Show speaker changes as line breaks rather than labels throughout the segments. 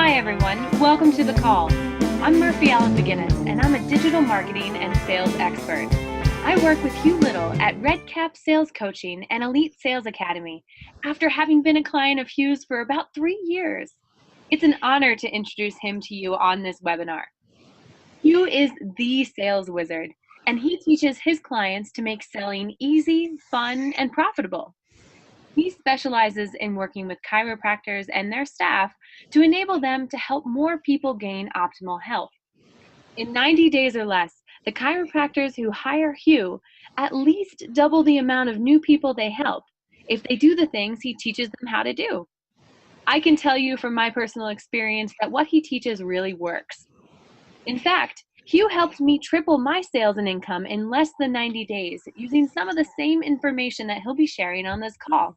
Hi everyone, welcome to The Call. I'm Murphy Allen McGinnis, and I'm a digital marketing and sales expert. I work with Hugh Little at Red Cap Sales Coaching and Elite Sales Academy after having been a client of Hugh's for about 3 years. It's an honor to introduce him to you on this webinar. Hugh is the sales wizard, and he teaches his clients to make selling easy, fun, and profitable. He specializes in working with chiropractors and their staff to enable them to help more people gain optimal health. In 90 days or less, the chiropractors who hire Hugh at least double the amount of new people they help if they do the things he teaches them how to do. I can tell you from my personal experience that what he teaches really works. In fact, Hugh helped me triple my sales and income in less than 90 days using some of the same information that he'll be sharing on this call.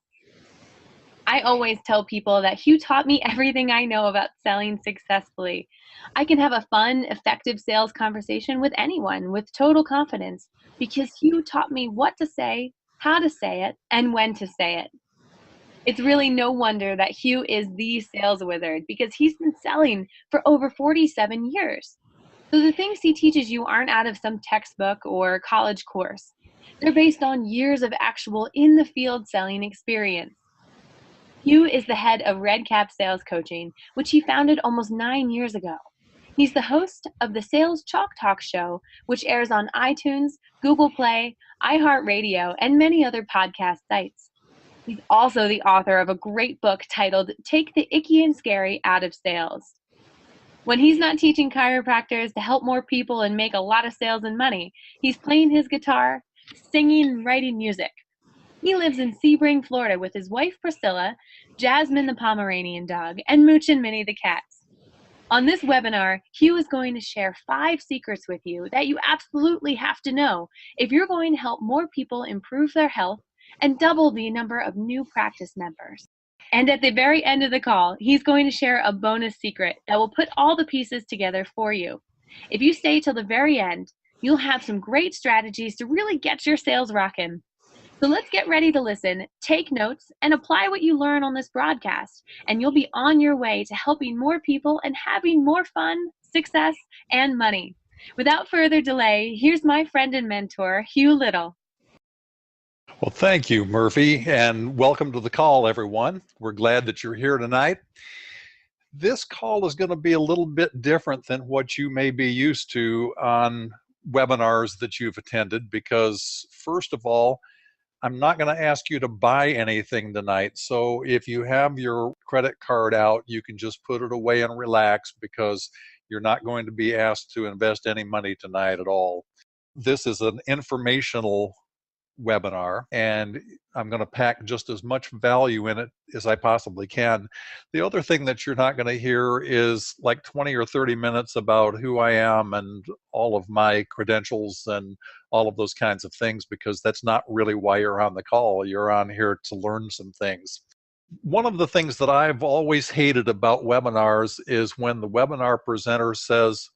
I always tell people that Hugh taught me everything I know about selling successfully. I can have a fun, effective sales conversation with anyone with total confidence because Hugh taught me what to say, how to say it, and when to say it. It's really no wonder that Hugh is the sales wizard because he's been selling for over 47 years. So the things he teaches you aren't out of some textbook or college course. They're based on years of actual in-the-field selling experience. Hugh is the head of Red Cap Sales Coaching, which he founded almost 9 years ago. He's the host of the Sales Chalk Talk show, which airs on iTunes, Google Play, iHeartRadio, and many other podcast sites. He's also the author of a great book titled Take the Icky and Scary Out of Sales. When he's not teaching chiropractors to help more people and make a lot of sales and money, he's playing his guitar, singing, and writing music. He lives in Sebring, Florida with his wife Priscilla, Jasmine the Pomeranian dog, and Mooch and Minnie the cats. On this webinar, Hugh is going to share 5 secrets with you that you absolutely have to know if you're going to help more people improve their health and double the number of new practice members. And at the very end of the call, he's going to share a bonus secret that will put all the pieces together for you. If you stay till the very end, you'll have some great strategies to really get your sales rocking. So let's get ready to listen, take notes, and apply what you learn on this broadcast, and you'll be on your way to helping more people and having more fun, success, and money. Without further delay, here's my friend and mentor, Hugh Little.
Well, thank you, Murphy, and welcome to the call, everyone. We're glad that you're here tonight. This call is going to be a little bit different than what you may be used to on webinars that you've attended because, first of all, I'm not going to ask you to buy anything tonight. So if you have your credit card out, you can just put it away and relax because you're not going to be asked to invest any money tonight at all. This is an informational webinar, and I'm going to pack just as much value in it as I possibly can. The other thing that you're not going to hear is like 20 or 30 minutes about who I am and all of my credentials and all of those kinds of things, because that's not really why you're on the call. You're on here to learn some things. One of the things that I've always hated about webinars is when the webinar presenter says,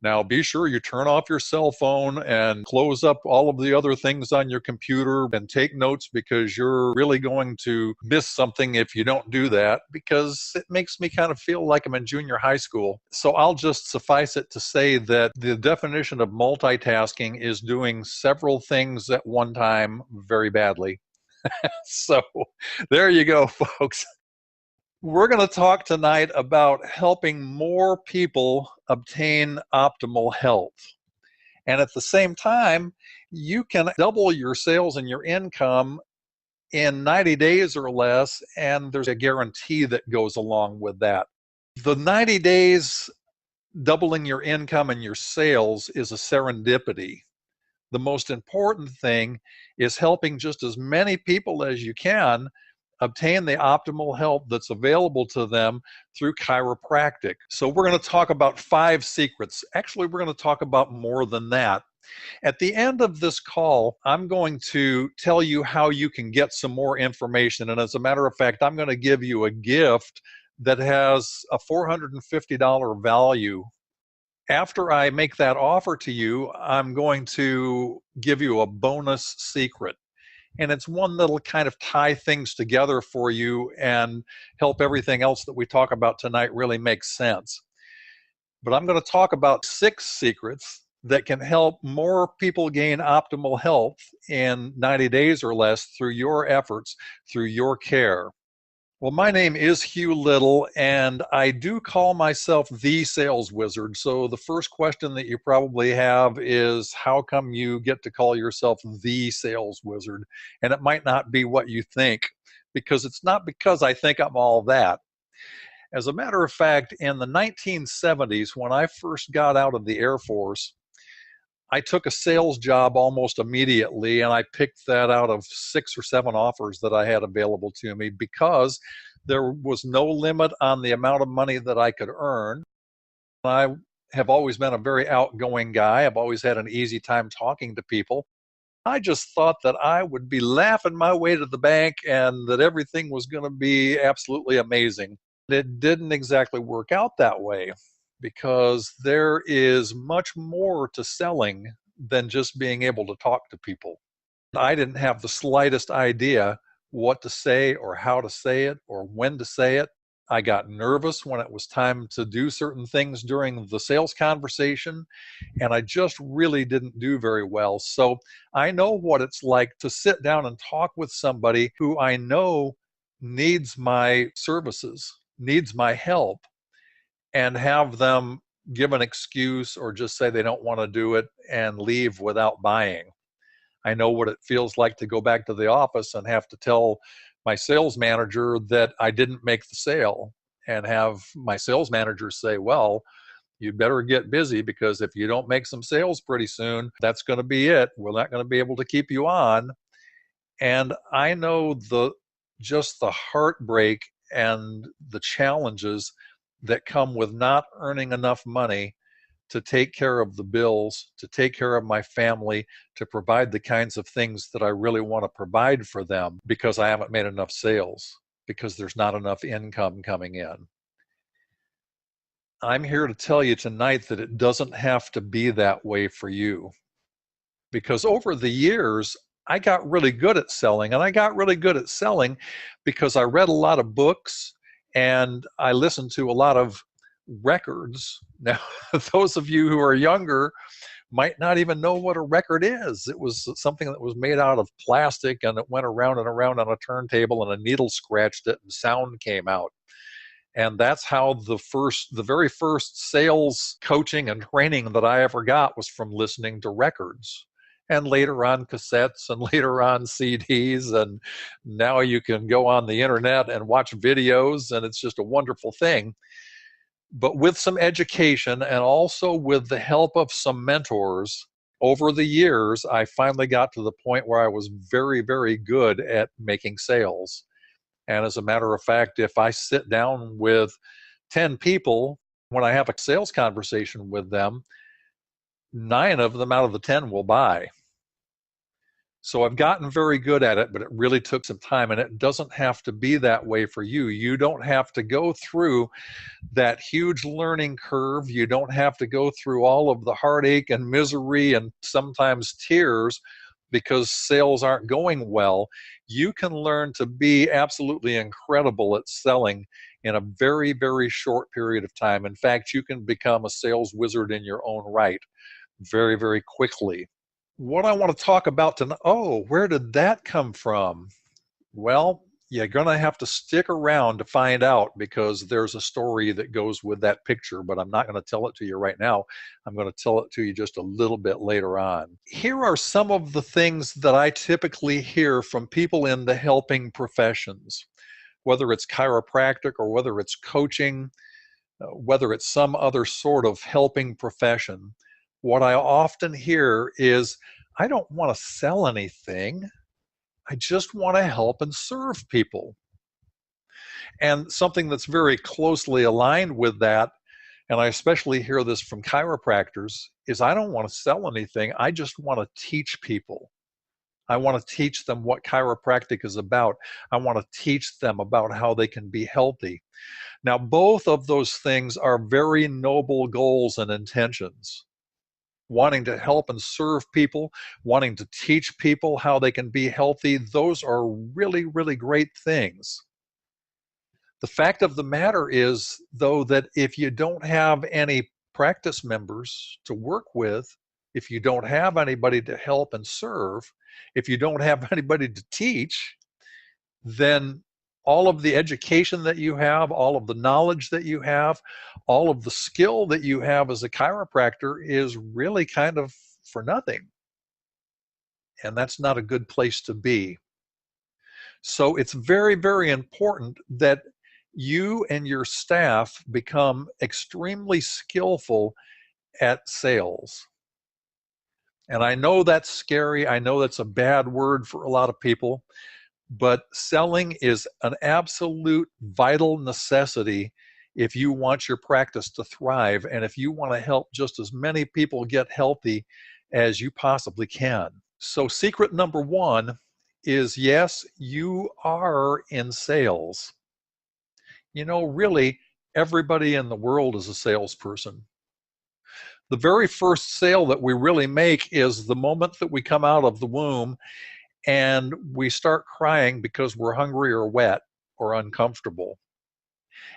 now be sure you turn off your cell phone and close up all of the other things on your computer and take notes because you're really going to miss something if you don't do that, because it makes me kind of feel like I'm in junior high school. So I'll just suffice it to say that the definition of multitasking is doing several things at one time very badly. So there you go, folks. We're going to talk tonight about helping more people obtain optimal health. And at the same time, you can double your sales and your income in 90 days or less, and there's a guarantee that goes along with that. The 90 days doubling your income and your sales is a serendipity. The most important thing is helping just as many people as you can obtain the optimal health that's available to them through chiropractic. So we're going to talk about 5 secrets. Actually, we're going to talk about more than that. At the end of this call, I'm going to tell you how you can get some more information. And as a matter of fact, I'm going to give you a gift that has a $450 value. After I make that offer to you, I'm going to give you a bonus secret. And it's one that'll kind of tie things together for you and help everything else that we talk about tonight really make sense. But I'm going to talk about 6 secrets that can help more people gain optimal health in 90 days or less through your efforts, through your care. Well, my name is Hugh Little, and I do call myself the sales wizard. So the first question that you probably have is, how come you get to call yourself the sales wizard? And it might not be what you think, because it's not because I think I'm all that. As a matter of fact, in the 1970s, when I first got out of the Air Force, I took a sales job almost immediately, and I picked that out of 6 or 7 offers that I had available to me because there was no limit on the amount of money that I could earn. I have always been a very outgoing guy. I've always had an easy time talking to people. I just thought that I would be laughing my way to the bank and that everything was going to be absolutely amazing. It didn't exactly work out that way because there is much more to selling than just being able to talk to people. I didn't have the slightest idea what to say or how to say it or when to say it. I got nervous when it was time to do certain things during the sales conversation, and I just really didn't do very well. So I know what it's like to sit down and talk with somebody who I know needs my services, needs my help, and have them give an excuse or just say they don't want to do it and leave without buying. I know what it feels like to go back to the office and have to tell my sales manager that I didn't make the sale and have my sales manager say, well, you better get busy because if you don't make some sales pretty soon, that's going to be it. We're not going to be able to keep you on. And I know just the heartbreak and the challenges that come with not earning enough money to take care of the bills, to take care of my family, to provide the kinds of things that I really want to provide for them because I haven't made enough sales, because there's not enough income coming in. I'm here to tell you tonight that it doesn't have to be that way for you. Because over the years, I got really good at selling, and I got really good at selling because I read a lot of books and I listened to a lot of records. Now, those of you who are younger might not even know what a record is. It was something that was made out of plastic and it went around and around on a turntable and a needle scratched it and sound came out. And that's how the very first sales coaching and training that I ever got was from listening to records. And later on cassettes and later on CDs. And now you can go on the internet and watch videos, and it's just a wonderful thing. But with some education and also with the help of some mentors, over the years, I finally got to the point where I was very, very good at making sales. And as a matter of fact, if I sit down with 10 people, when I have a sales conversation with them, 9 of them out of the 10 will buy. So I've gotten very good at it, but it really took some time, and it doesn't have to be that way for you. You don't have to go through that huge learning curve. You don't have to go through all of the heartache and misery and sometimes tears because sales aren't going well. You can learn to be absolutely incredible at selling in a very, very short period of time. In fact, you can become a sales wizard in your own right very, very quickly. What I want to talk about tonight, where did that come from? Well, you're going to have to stick around to find out because there's a story that goes with that picture, but I'm not going to tell it to you right now. I'm going to tell it to you just a little bit later on. Here are some of the things that I typically hear from people in the helping professions, whether it's chiropractic or whether it's coaching, whether it's some other sort of helping profession. What I often hear is, I don't want to sell anything. I just want to help and serve people. And something that's very closely aligned with that, and I especially hear this from chiropractors, is I don't want to sell anything. I just want to teach people. I want to teach them what chiropractic is about. I want to teach them about how they can be healthy. Now, both of those things are very noble goals and intentions. wanting to help and serve people, wanting to teach people how they can be healthy. Those are really, really great things. The fact of the matter is, though, that if you don't have any practice members to work with, if you don't have anybody to help and serve, if you don't have anybody to teach, then all of the education that you have, all of the knowledge that you have, all of the skill that you have as a chiropractor is really kind of for nothing. And that's not a good place to be. So it's very, very important that you and your staff become extremely skillful at sales. And I know that's scary. I know that's a bad word for a lot of people, but selling is an absolute vital necessity if you want your practice to thrive and if you want to help just as many people get healthy as you possibly can. So secret number one is, yes, you are in sales. You know, really, everybody in the world is a salesperson. The very first sale that we really make is the moment that we come out of the womb and we start crying because we're hungry or wet or uncomfortable.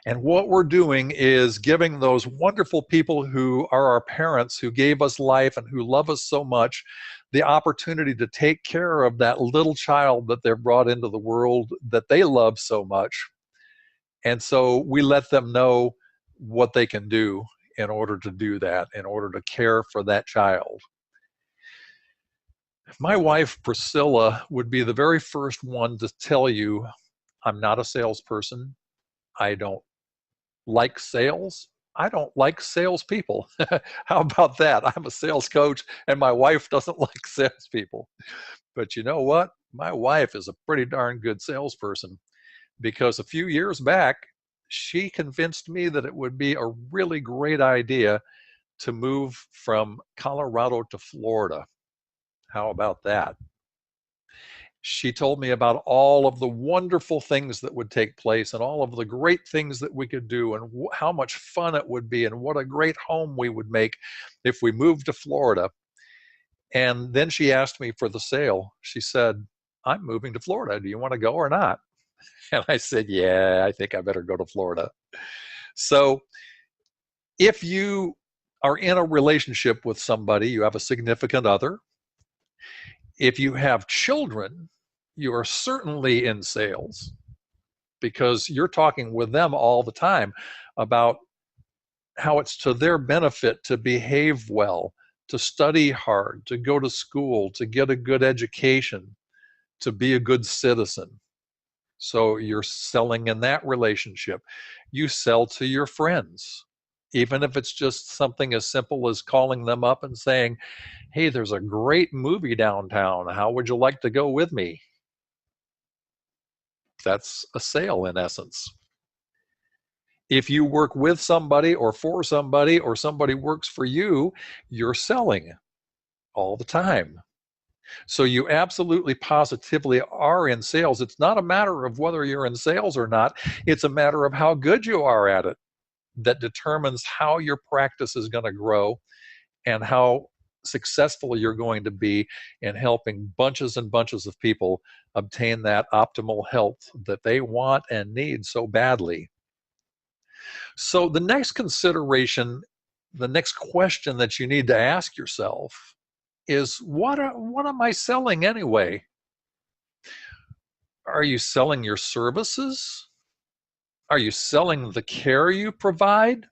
And what we're doing is giving those wonderful people who are our parents, who gave us life and who love us so much, the opportunity to take care of that little child that they've brought into the world that they love so much. And so we let them know what they can do in order to do that, in order to care for that child. My wife, Priscilla, would be the very first one to tell you, I'm not a salesperson. I don't like sales. I don't like salespeople. How about that? I'm a sales coach and my wife doesn't like salespeople. But you know what? My wife is a pretty darn good salesperson, because a few years back, she convinced me that it would be a really great idea to move from Colorado to Florida. How about that? She told me about all of the wonderful things that would take place and all of the great things that we could do and how much fun it would be and what a great home we would make if we moved to Florida. And then she asked me for the sale. She said, I'm moving to Florida. Do you want to go or not? And I said, yeah, I think I better go to Florida. So if you are in a relationship with somebody, you have a significant other. If you have children, you are certainly in sales, because you're talking with them all the time about how it's to their benefit to behave well, to study hard, to go to school, to get a good education, to be a good citizen. So you're selling in that relationship. You sell to your friends, even if it's just something as simple as calling them up and saying, hey, there's a great movie downtown. How would you like to go with me? That's a sale in essence. If you work with somebody or for somebody or somebody works for you, you're selling all the time. So you absolutely positively are in sales. It's not a matter of whether you're in sales or not. It's a matter of how good you are at it that determines how your practice is going to grow and how successful you're going to be in helping bunches and bunches of people obtain that optimal health that they want and need so badly. So the next consideration, the next question that you need to ask yourself is, what am I selling anyway? Are you selling your services? Are you selling the care you provide?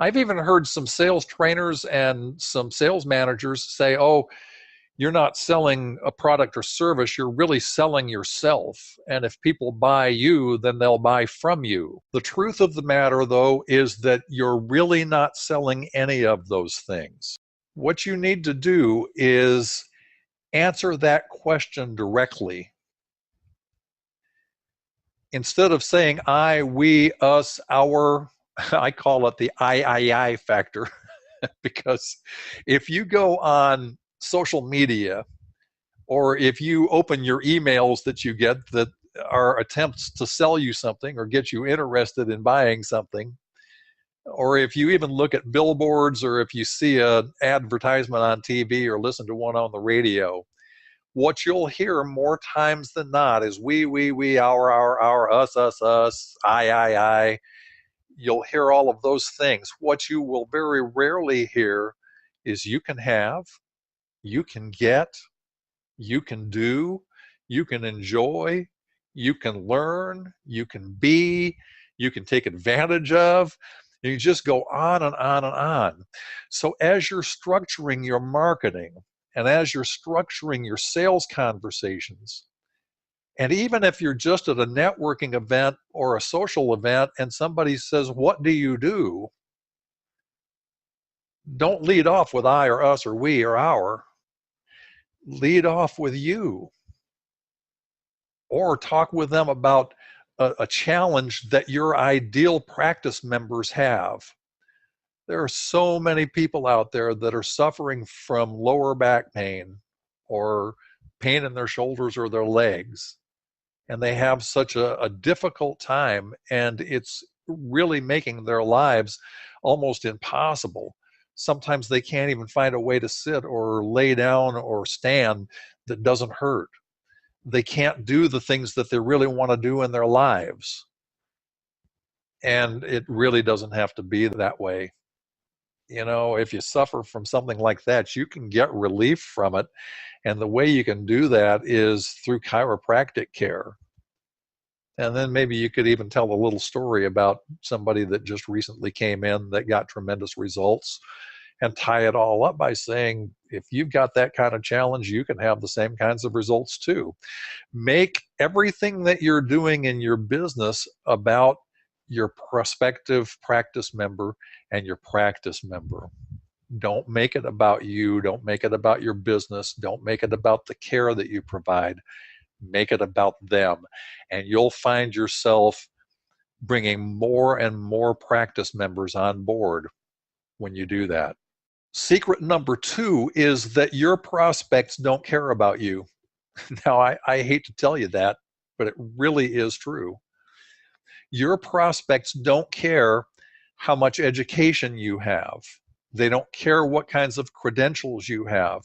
I've even heard some sales trainers and some sales managers say, oh, you're not selling a product or service, you're really selling yourself. And if people buy you, then they'll buy from you. The truth of the matter, though, is that you're really not selling any of those things. What you need to do is answer that question directly. Instead of saying I, we, us, our, I call it the I factor. Because if you go on social media, or if you open your emails that you get that are attempts to sell you something or get you interested in buying something, Or if you even look at billboards, or if you see an advertisement on TV or listen to one on the radio, what you'll hear more times than not is we, our, us, I. You'll hear all of those things. What you will very rarely hear is you can have, you can get, you can do, you can enjoy, you can learn, you can be, you can take advantage of. You just go on and on and on. So as you're structuring your marketing and as you're structuring your sales conversations, and even if you're just at a networking event or a social event and somebody says, "What do you do?" Don't lead off with I or us or we or our. Lead off with you. Or talk with them about a challenge that your ideal practice members have. There are so many people out there that are suffering from lower back pain or pain in their shoulders or their legs, and they have such a difficult time, and it's really making their lives almost impossible. Sometimes they can't even find a way to sit or lay down or stand that doesn't hurt. They can't do the things that they really want to do in their lives. And it really doesn't have to be that way. You know, if you suffer from something like that, you can get relief from it. And the way you can do that is through chiropractic care. And then maybe you could even tell a little story about somebody that just recently came in that got tremendous results, and tie it all up by saying, if you've got that kind of challenge, you can have the same kinds of results too. Make everything that you're doing in your business about your prospective practice member and your practice member. Don't make it about you. Don't make it about your business. Don't make it about the care that you provide. Make it about them. And you'll find yourself bringing more and more practice members on board when you do that. Secret number 2 is that your prospects don't care about you. Now, I hate to tell you that, but it really is true. Your prospects don't care how much education you have. They don't care what kinds of credentials you have.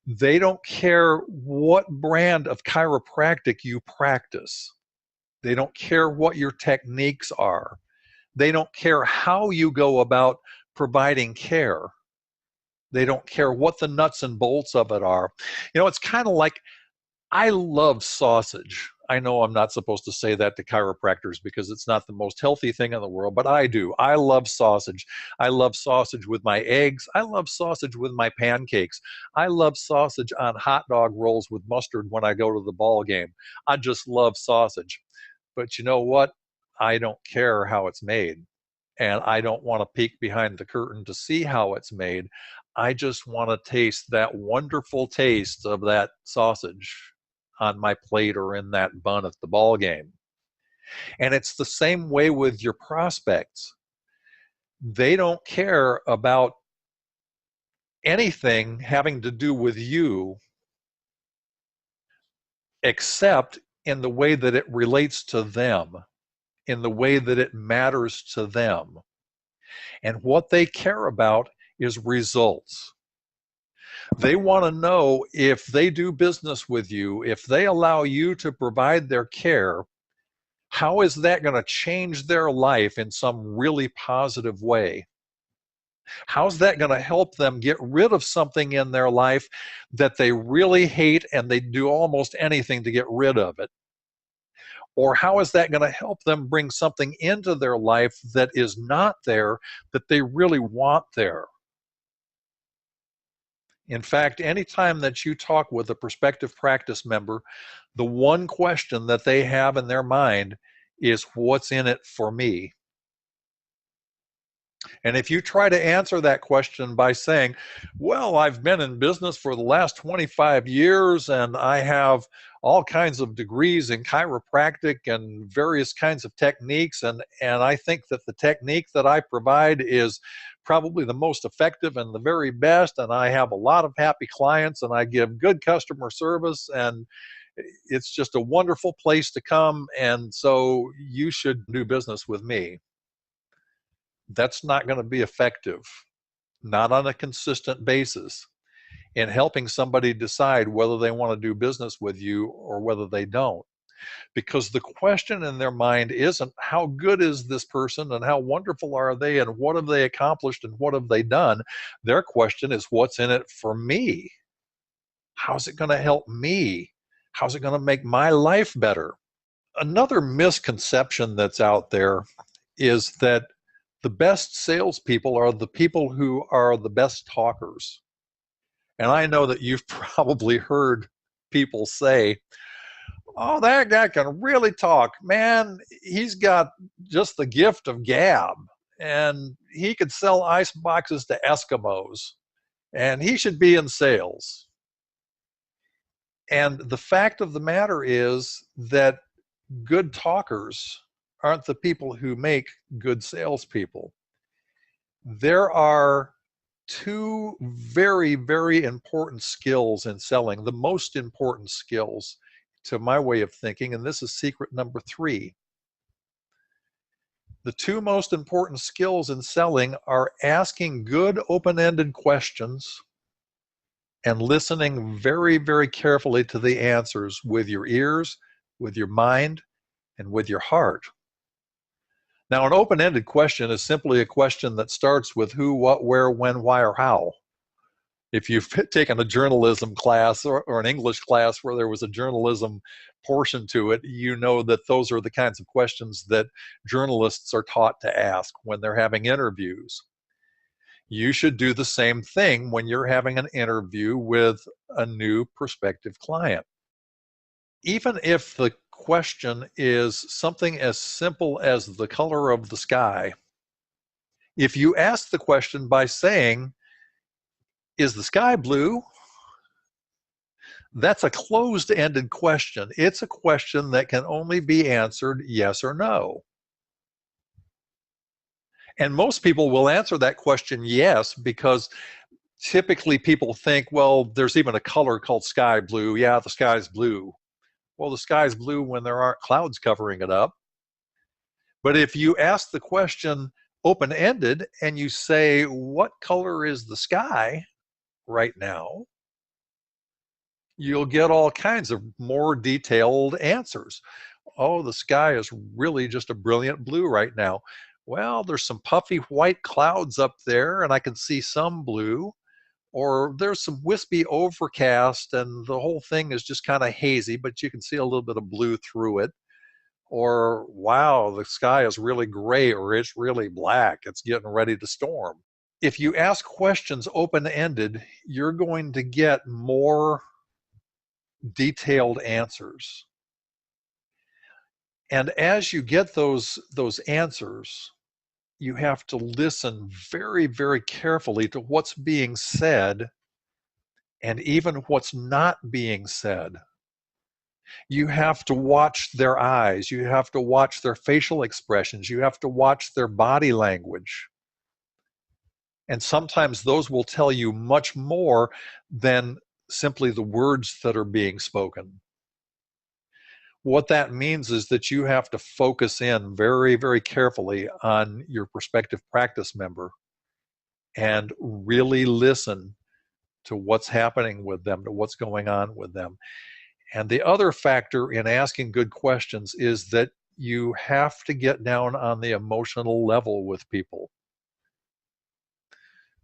They don't care what brand of chiropractic you practice. They don't care what your techniques are. They don't care how you go about providing care. They don't care what the nuts and bolts of it are. You know, it's kind of like, I love sausage. I know I'm not supposed to say that to chiropractors because it's not the most healthy thing in the world, but I do. I love sausage. I love sausage with my eggs. I love sausage with my pancakes. I love sausage on hot dog rolls with mustard when I go to the ball game. I just love sausage. But you know what? I don't care how it's made. And I don't want to peek behind the curtain to see how it's made. I just want to taste that wonderful taste of that sausage on my plate or in that bun at the ball game. And it's the same way with your prospects. They don't care about anything having to do with you except in the way that it relates to them, in the way that it matters to them. And what they care about is results. They want to know, if they do business with you, if they allow you to provide their care, how is that going to change their life in some really positive way? How's that going to help them get rid of something in their life that they really hate and they do almost anything to get rid of it? Or how is that going to help them bring something into their life that is not there, that they really want there? In fact, anytime that you talk with a prospective practice member, the one question that they have in their mind is, what's in it for me? And if you try to answer that question by saying, well, I've been in business for the last 25 years and I have all kinds of degrees in chiropractic and various kinds of techniques, and I think that the technique that I provide is probably the most effective and the very best, and I have a lot of happy clients and I give good customer service, and it's just a wonderful place to come, and so you should do business with me. that's not going to be effective, not on a consistent basis, in helping somebody decide whether they want to do business with you or whether they don't. Because the question in their mind isn't how good is this person and how wonderful are they and what have they accomplished and what have they done. Their question is, what's in it for me? How's it going to help me? How's it going to make my life better? Another misconception that's out there is that the best salespeople are the people who are the best talkers. And I know that you've probably heard people say, oh, that guy can really talk. Man, he's got just the gift of gab. And he could sell ice boxes to Eskimos. And he should be in sales. And the fact of the matter is that good talkers aren't the people who make good salespeople. There are two very, very important skills in selling, the most important skills to my way of thinking, and this is secret number 3. The two most important skills in selling are asking good open-ended questions and listening very, very carefully to the answers with your ears, with your mind, and with your heart. Now, an open-ended question is simply a question that starts with who, what, where, when, why, or how. If you've taken a journalism class or an English class where there was a journalism portion to it, you know that those are the kinds of questions that journalists are taught to ask when they're having interviews. You should do the same thing when you're having an interview with a new prospective client. Even if the question is something as simple as the color of the sky, if you ask the question by saying, is the sky blue? That's a closed-ended question. It's a question that can only be answered yes or no. And most people will answer that question yes, because typically people think, well, there's even a color called sky blue. Yeah, the sky's blue. Well, the sky's blue when there aren't clouds covering it up. But if you ask the question open-ended and you say, what color is the sky right now? You'll get all kinds of more detailed answers. Oh, the sky is really just a brilliant blue right now. Well, there's some puffy white clouds up there and I can see some blue. Or there's some wispy overcast and the whole thing is just kind of hazy, but you can see a little bit of blue through it. Or, wow, the sky is really gray, or it's really black. It's getting ready to storm. If you ask questions open-ended, you're going to get more detailed answers. And as you get those answers, you have to listen very, very carefully to what's being said and even what's not being said. You have to watch their eyes. You have to watch their facial expressions. You have to watch their body language. And sometimes those will tell you much more than simply the words that are being spoken. What that means is that you have to focus in very, very carefully on your prospective practice member and really listen to what's happening with them, to what's going on with them. And the other factor in asking good questions is that you have to get down on the emotional level with people.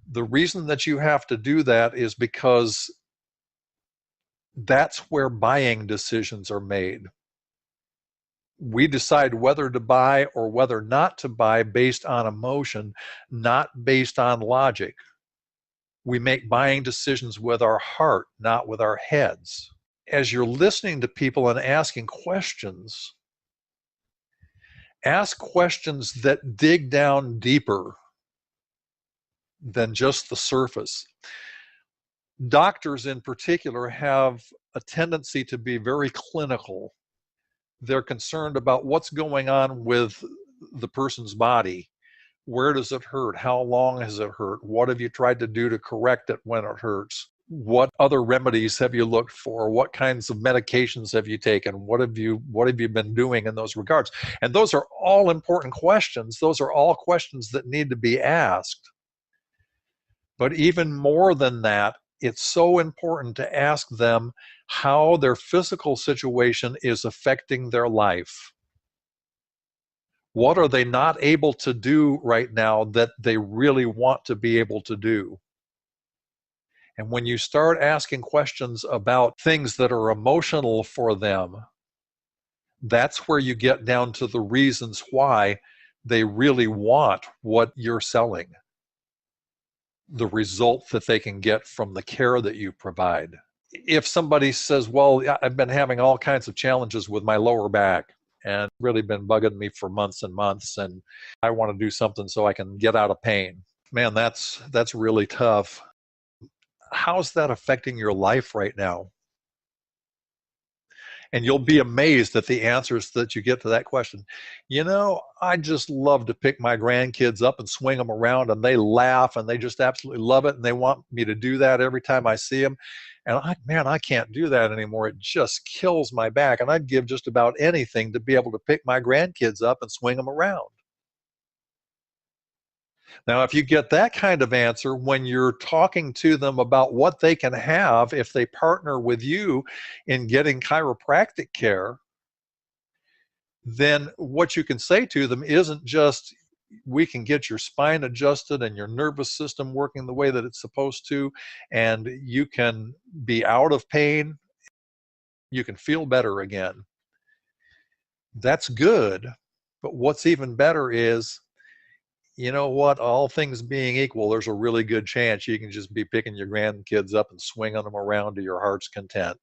The reason that you have to do that is because that's where buying decisions are made. We decide whether to buy or whether not to buy based on emotion, not based on logic. We make buying decisions with our heart, not with our heads. As you're listening to people and asking questions, ask questions that dig down deeper than just the surface. Doctors in particular have a tendency to be very clinical. They're concerned about what's going on with the person's body. Where does it hurt? How long has it hurt? What have you tried to do to correct it when it hurts? What other remedies have you looked for? What kinds of medications have you taken? What have you been doing in those regards? And those are all important questions. Those are all questions that need to be asked. But even more than that, it's so important to ask them how their physical situation is affecting their life. What are they not able to do right now that they really want to be able to do? And when you start asking questions about things that are emotional for them, that's where you get down to the reasons why they really want what you're selling, the result that they can get from the care that you provide. If somebody says, well, I've been having all kinds of challenges with my lower back and really been bugging me for months and months, and I want to do something so I can get out of pain. Man, that's really tough. How's that affecting your life right now? And you'll be amazed at the answers that you get to that question. I just love to pick my grandkids up and swing them around, and they laugh and they just absolutely love it. And they want me to do that every time I see them. And I can't do that anymore. It just kills my back. And I'd give just about anything to be able to pick my grandkids up and swing them around. Now, if you get that kind of answer when you're talking to them about what they can have if they partner with you in getting chiropractic care, then what you can say to them isn't just, we can get your spine adjusted and your nervous system working the way that it's supposed to, and you can be out of pain, you can feel better again. That's good, but what's even better is, you know what, all things being equal, there's a really good chance you can just be picking your grandkids up and swinging them around to your heart's content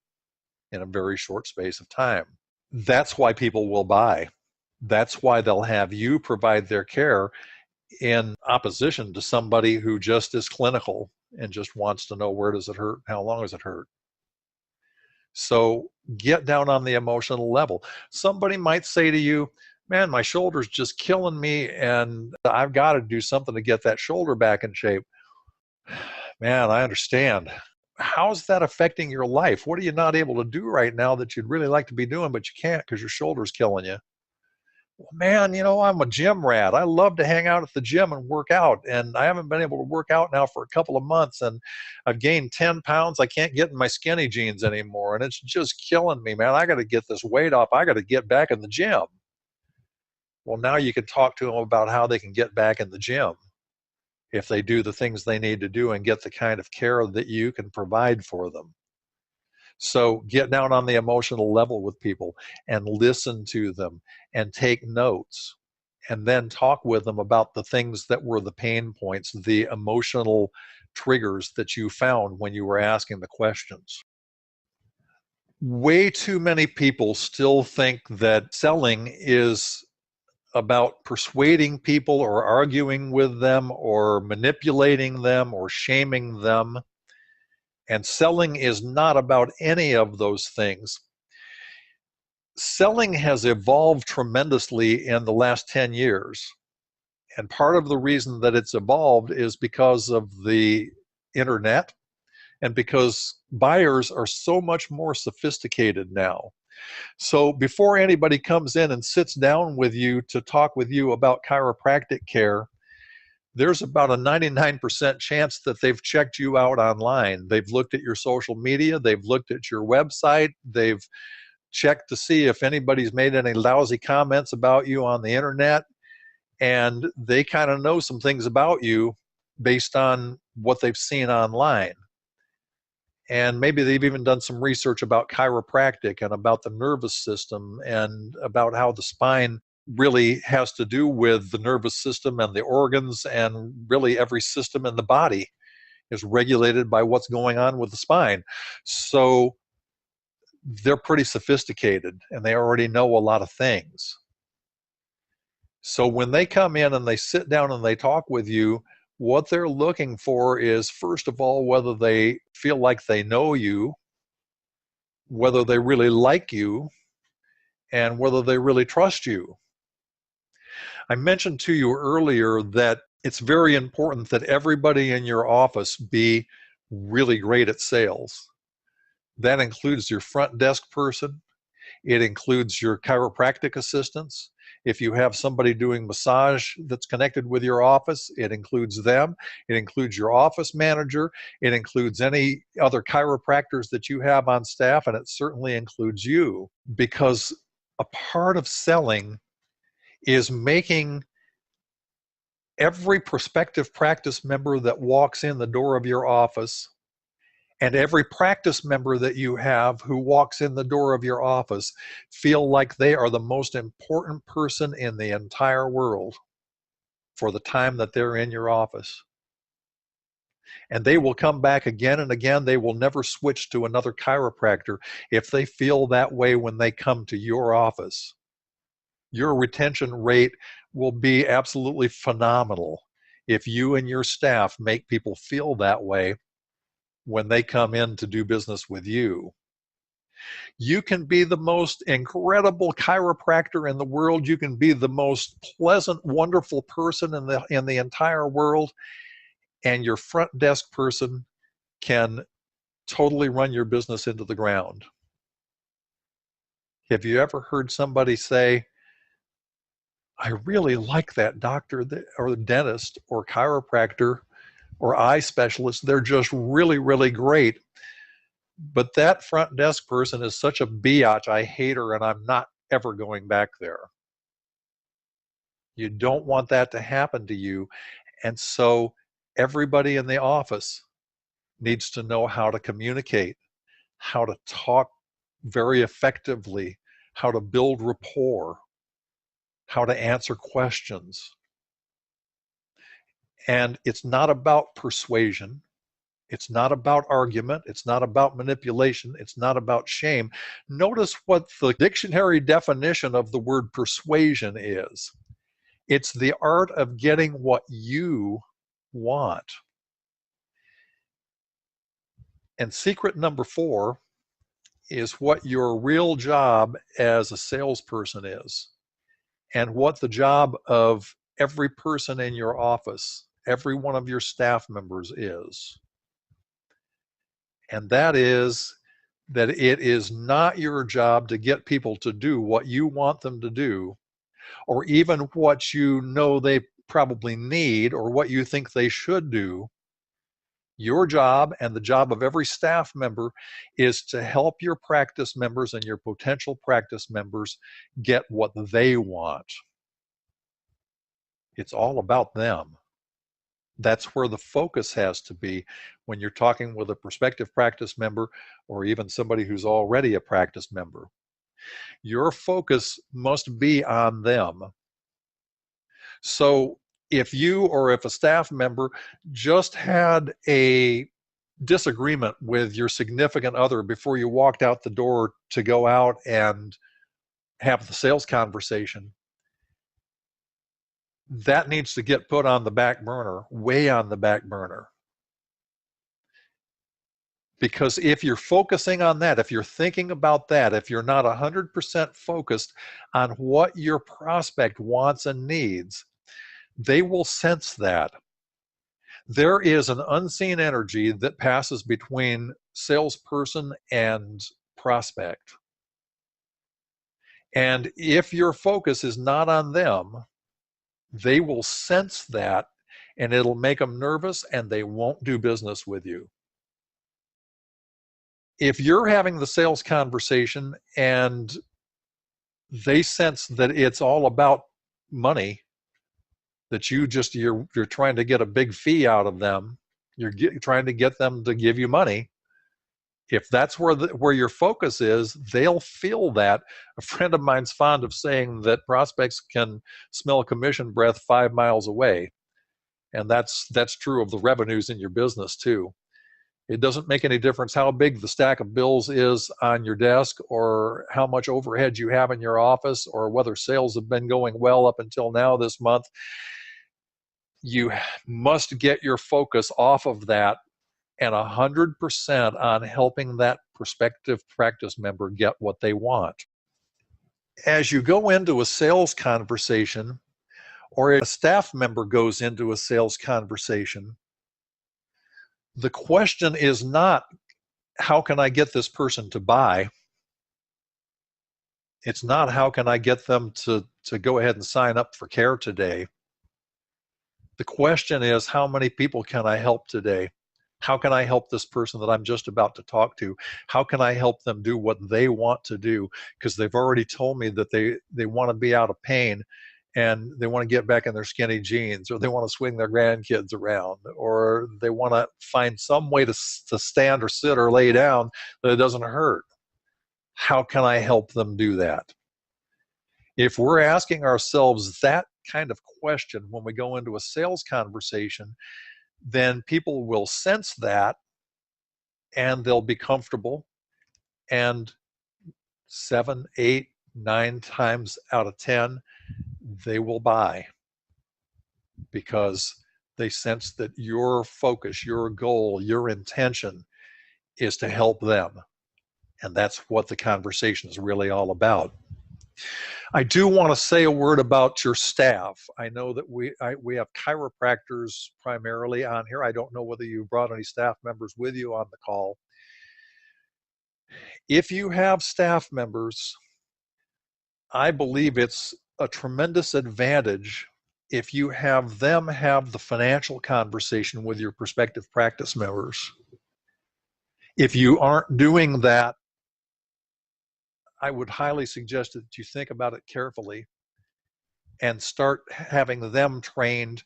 in a very short space of time. That's why people will buy. That's why they'll have you provide their care in opposition to somebody who just is clinical and just wants to know, where does it hurt? How long does it hurt? So get down on the emotional level. Somebody might say to you, man, my shoulder's just killing me and I've got to do something to get that shoulder back in shape. Man, I understand. How's that affecting your life? What are you not able to do right now that you'd really like to be doing, but you can't because your shoulder's killing you? Well, man, I'm a gym rat. I love to hang out at the gym and work out. And I haven't been able to work out now for a couple of months. And I've gained 10 pounds. I can't get in my skinny jeans anymore. And it's just killing me, man. I got to get this weight off. I got to get back in the gym. Well, now you can talk to them about how they can get back in the gym if they do the things they need to do and get the kind of care that you can provide for them. So get down on the emotional level with people and listen to them and take notes, and then talk with them about the things that were the pain points, the emotional triggers that you found when you were asking the questions. Way too many people still think that selling is about persuading people or arguing with them or manipulating them or shaming them. And selling is not about any of those things. Selling has evolved tremendously in the last 10 years. And part of the reason that it's evolved is because of the internet and because buyers are so much more sophisticated now. So before anybody comes in and sits down with you to talk with you about chiropractic care, there's about a 99% chance that they've checked you out online. They've looked at your social media, they've looked at your website, they've checked to see if anybody's made any lousy comments about you on the internet, and they kind of know some things about you based on what they've seen online. And maybe they've even done some research about chiropractic and about the nervous system and about how the spine really has to do with the nervous system and the organs, and really every system in the body is regulated by what's going on with the spine. So they're pretty sophisticated and they already know a lot of things. So when they come in and they sit down and they talk with you, what they're looking for is, first of all, whether they feel like they know you, whether they really like you, and whether they really trust you. I mentioned to you earlier that it's very important that everybody in your office be really great at sales. That includes your front desk person. It includes your chiropractic assistants. If you have somebody doing massage that's connected with your office, it includes them. It includes your office manager. It includes any other chiropractors that you have on staff, and it certainly includes you, because a part of selling is making every prospective practice member that walks in the door of your office and every practice member that you have who walks in the door of your office feel like they are the most important person in the entire world for the time that they're in your office. And they will come back again and again. They will never switch to another chiropractor if they feel that way when they come to your office. Your retention rate will be absolutely phenomenal if you and your staff make people feel that way when they come in to do business with you. You can be the most incredible chiropractor in the world. You can be the most pleasant, wonderful person in the entire world, and your front desk person can totally run your business into the ground. Have you ever heard somebody say, I really like that doctor or the dentist or chiropractor or eye specialist? They're just really, really great. But that front desk person is such a biatch. I hate her and I'm not ever going back there. You don't want that to happen to you. And so everybody in the office needs to know how to communicate, how to talk very effectively, how to build rapport, how to answer questions. And it's not about persuasion. It's not about argument. It's not about manipulation. It's not about shame. Notice what the dictionary definition of the word persuasion is. It's the art of getting what you want. And secret number 4 is what your real job as a salesperson is, and what the job of every person in your office, every one of your staff members is. And that is that it is not your job to get people to do what you want them to do, or even what you know they probably need, or what you think they should do. Your job and the job of every staff member is to help your practice members and your potential practice members get what they want. It's all about them. That's where the focus has to be when you're talking with a prospective practice member or even somebody who's already a practice member. Your focus must be on them. So if you or if a staff member just had a disagreement with your significant other before you walked out the door to go out and have the sales conversation, that needs to get put on the back burner, way on the back burner. Because if you're focusing on that, if you're thinking about that, if you're not 100% focused on what your prospect wants and needs, they will sense that. There is an unseen energy that passes between salesperson and prospect. And if your focus is not on them, they will sense that, and it'll make them nervous, and they won't do business with you. If you're having the sales conversation and they sense that it's all about money, that you're trying to get a big fee out of them, trying to get them to give you money, if that's where your focus is, they'll feel that. A friend of mine's fond of saying that prospects can smell commission breath 5 miles away. And that's true of the revenues in your business too. It doesn't make any difference how big the stack of bills is on your desk, or how much overhead you have in your office, or whether sales have been going well up until now this month. You must get your focus off of that and 100% on helping that prospective practice member get what they want. As you go into a sales conversation, or a staff member goes into a sales conversation, The question is not, how can I get this person to buy? It's not, how can I get them to go ahead and sign up for care today? The question is, how many people can I help today? How can I help this person that I'm just about to talk to? How can I help them do what they want to do? Because they've already told me that they want to be out of pain, and they want to get back in their skinny jeans, or they want to swing their grandkids around, or they want to find some way to stand or sit or lay down that it doesn't hurt. How can I help them do that? If we're asking ourselves that kind of question when we go into a sales conversation, then people will sense that, and they'll be comfortable, and 7, 8, 9 times out of 10, they will buy, because they sense that your focus, your goal, your intention is to help them. And that's what the conversation is really all about. I do want to say a word about your staff. I know that we have chiropractors primarily on here. I don't know whether you brought any staff members with you on the call. If you have staff members, I believe it's a tremendous advantage if you have them have the financial conversation with your prospective practice members. If you aren't doing that, I would highly suggest that you think about it carefully and start having them trained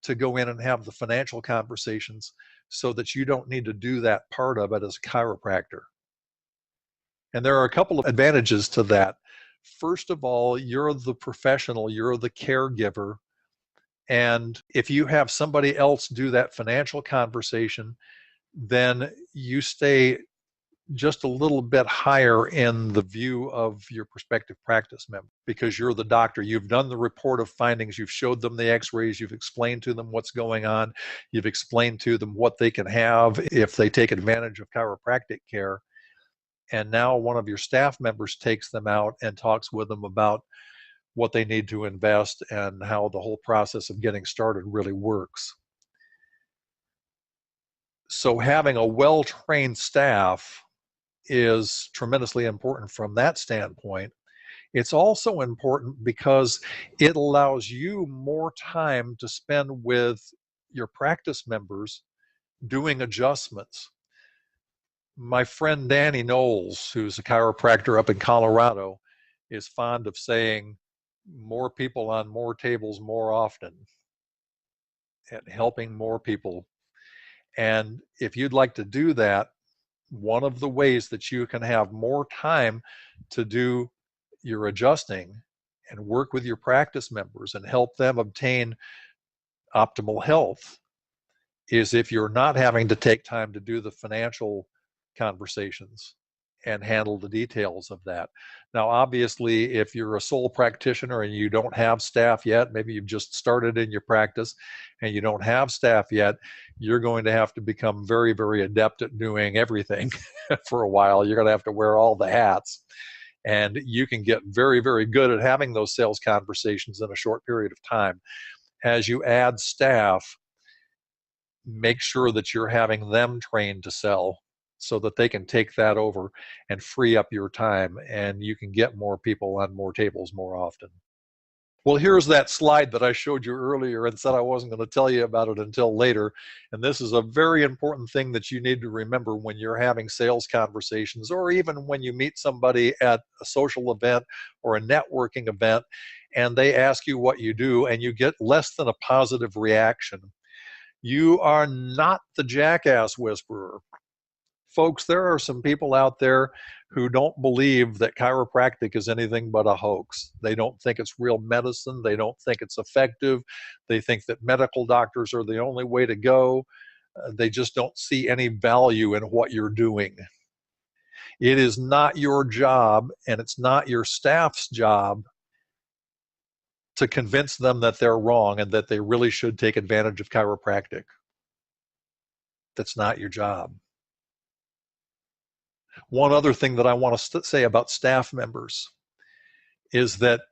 to go in and have the financial conversations, so that you don't need to do that part of it as a chiropractor. And there are a couple of advantages to that. First of all, you're the professional, you're the caregiver. And if you have somebody else do that financial conversation, then you stay just a little bit higher in the view of your prospective practice member, because you're the doctor. You've done the report of findings. You've showed them the x-rays. You've explained to them what's going on. You've explained to them what they can have if they take advantage of chiropractic care. And now one of your staff members takes them out and talks with them about what they need to invest and how the whole process of getting started really works. So having a well-trained staff is tremendously important from that standpoint. It's also important because it allows you more time to spend with your practice members doing adjustments. My friend Danny Knowles, who's a chiropractor up in Colorado, is fond of saying, more people on more tables more often, and helping more people. And if you'd like to do that, one of the ways that you can have more time to do your adjusting and work with your practice members and help them obtain optimal health is if you're not having to take time to do the financial conversations and handle the details of that. Now, obviously, if you're a sole practitioner and you don't have staff yet, maybe you've just started in your practice and you don't have staff yet, you're going to have to become very, very adept at doing everything for a while. You're going to have to wear all the hats. And you can get very, very good at having those sales conversations in a short period of time. As you add staff, make sure that you're having them trained to sell, so that they can take that over and free up your time, and you can get more people on more tables more often. Well, here's that slide that I showed you earlier and said I wasn't going to tell you about it until later. And this is a very important thing that you need to remember when you're having sales conversations, or even when you meet somebody at a social event or a networking event and they ask you what you do and you get less than a positive reaction. You are not the jackass whisperer. Folks, there are some people out there who don't believe that chiropractic is anything but a hoax. They don't think it's real medicine. They don't think it's effective. They think that medical doctors are the only way to go. They just don't see any value in what you're doing. It is not your job, and it's not your staff's job to convince them that they're wrong and that they really should take advantage of chiropractic. That's not your job. One other thing that I want to say about staff members is that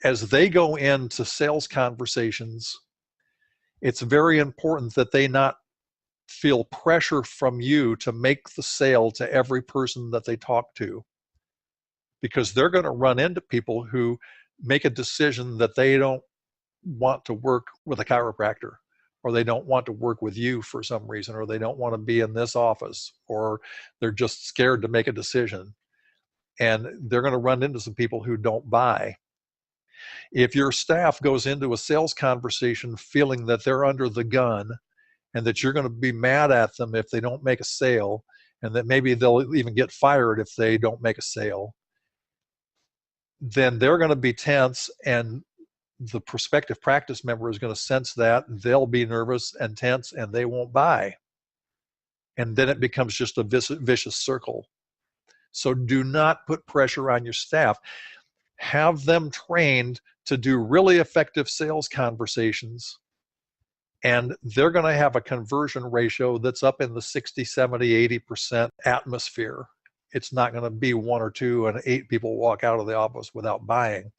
as they go into sales conversations, it's very important that they not feel pressure from you to make the sale to every person that they talk to, because they're going to run into people who make a decision that they don't want to work with a chiropractor, or they don't want to work with you for some reason, or they don't want to be in this office, or they're just scared to make a decision. And they're going to run into some people who don't buy. If your staff goes into a sales conversation feeling that they're under the gun and that you're going to be mad at them if they don't make a sale, and that maybe they'll even get fired if they don't make a sale, then they're going to be tense, and the prospective practice member is going to sense that. They'll be nervous and tense, and they won't buy. And then it becomes just a vicious circle. So do not put pressure on your staff. Have them trained to do really effective sales conversations, and they're going to have a conversion ratio that's up in the 60, 70, 80% atmosphere. It's not going to be 1 or 2 and 8 people walk out of the office without buying,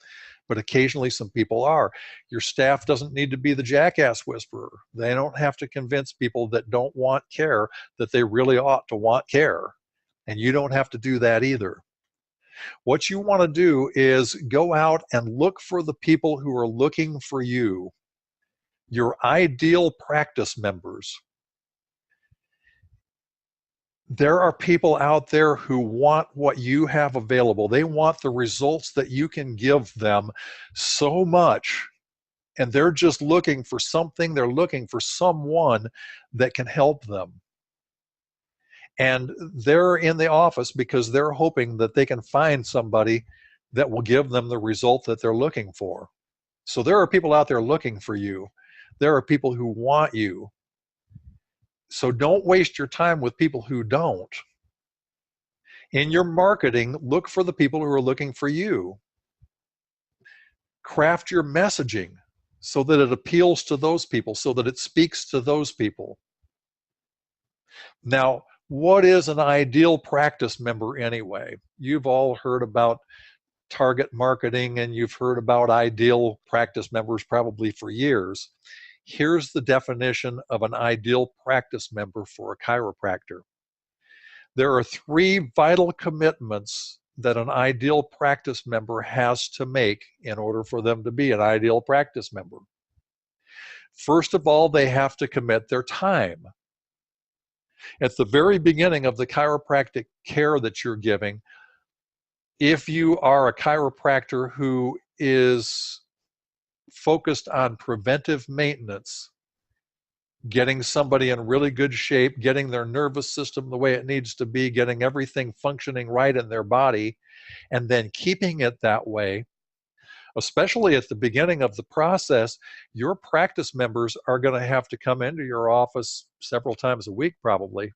but occasionally some people are. Your staff doesn't need to be the jackass whisperer. They don't have to convince people that don't want care that they really ought to want care, and you don't have to do that either. What you want to do is go out and look for the people who are looking for you, your ideal practice members. There are people out there who want what you have available. They want the results that you can give them so much, and they're just looking for something. They're looking for someone that can help them. And they're in the office because they're hoping that they can find somebody that will give them the result that they're looking for. So there are people out there looking for you. There are people who want you. So don't waste your time with people who don't. In your marketing, look for the people who are looking for you. Craft your messaging so that it appeals to those people, so that it speaks to those people. Now, what is an ideal practice member anyway? You've all heard about target marketing, and you've heard about ideal practice members probably for years. Here's the definition of an ideal practice member for a chiropractor. There are 3 vital commitments that an ideal practice member has to make in order for them to be an ideal practice member. First of all, they have to commit their time. At the very beginning of the chiropractic care that you're giving, if you are a chiropractor who is focused on preventive maintenance, getting somebody in really good shape, getting their nervous system the way it needs to be, getting everything functioning right in their body, and then keeping it that way, especially at the beginning of the process, your practice members are going to have to come into your office several times a week probably.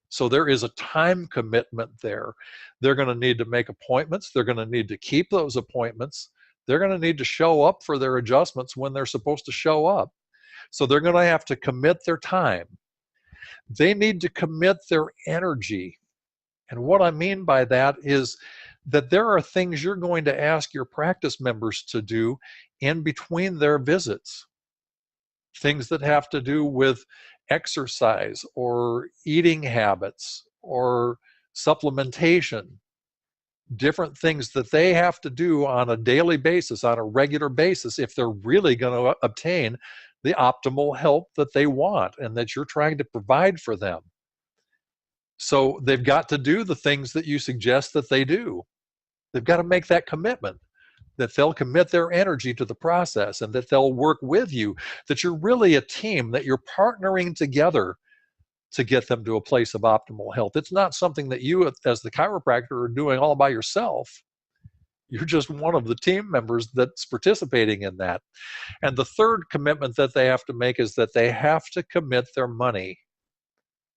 So there is a time commitment there. They're going to need to make appointments. They're going to need to keep those appointments. They're going to need to show up for their adjustments when they're supposed to show up. So they're going to have to commit their time. They need to commit their energy. And what I mean by that is that there are things you're going to ask your practice members to do in between their visits. Things that have to do with exercise or eating habits or supplementation, different things that they have to do on a daily basis, on a regular basis, if they're really going to obtain the optimal help that they want and that you're trying to provide for them. So they've got to do the things that you suggest that they do. They've got to make that commitment, that they'll commit their energy to the process and that they'll work with you, that you're really a team, that you're partnering together to get them to a place of optimal health. It's not something that you as the chiropractor are doing all by yourself. You're just one of the team members that's participating in that. And the third commitment that they have to make is that they have to commit their money.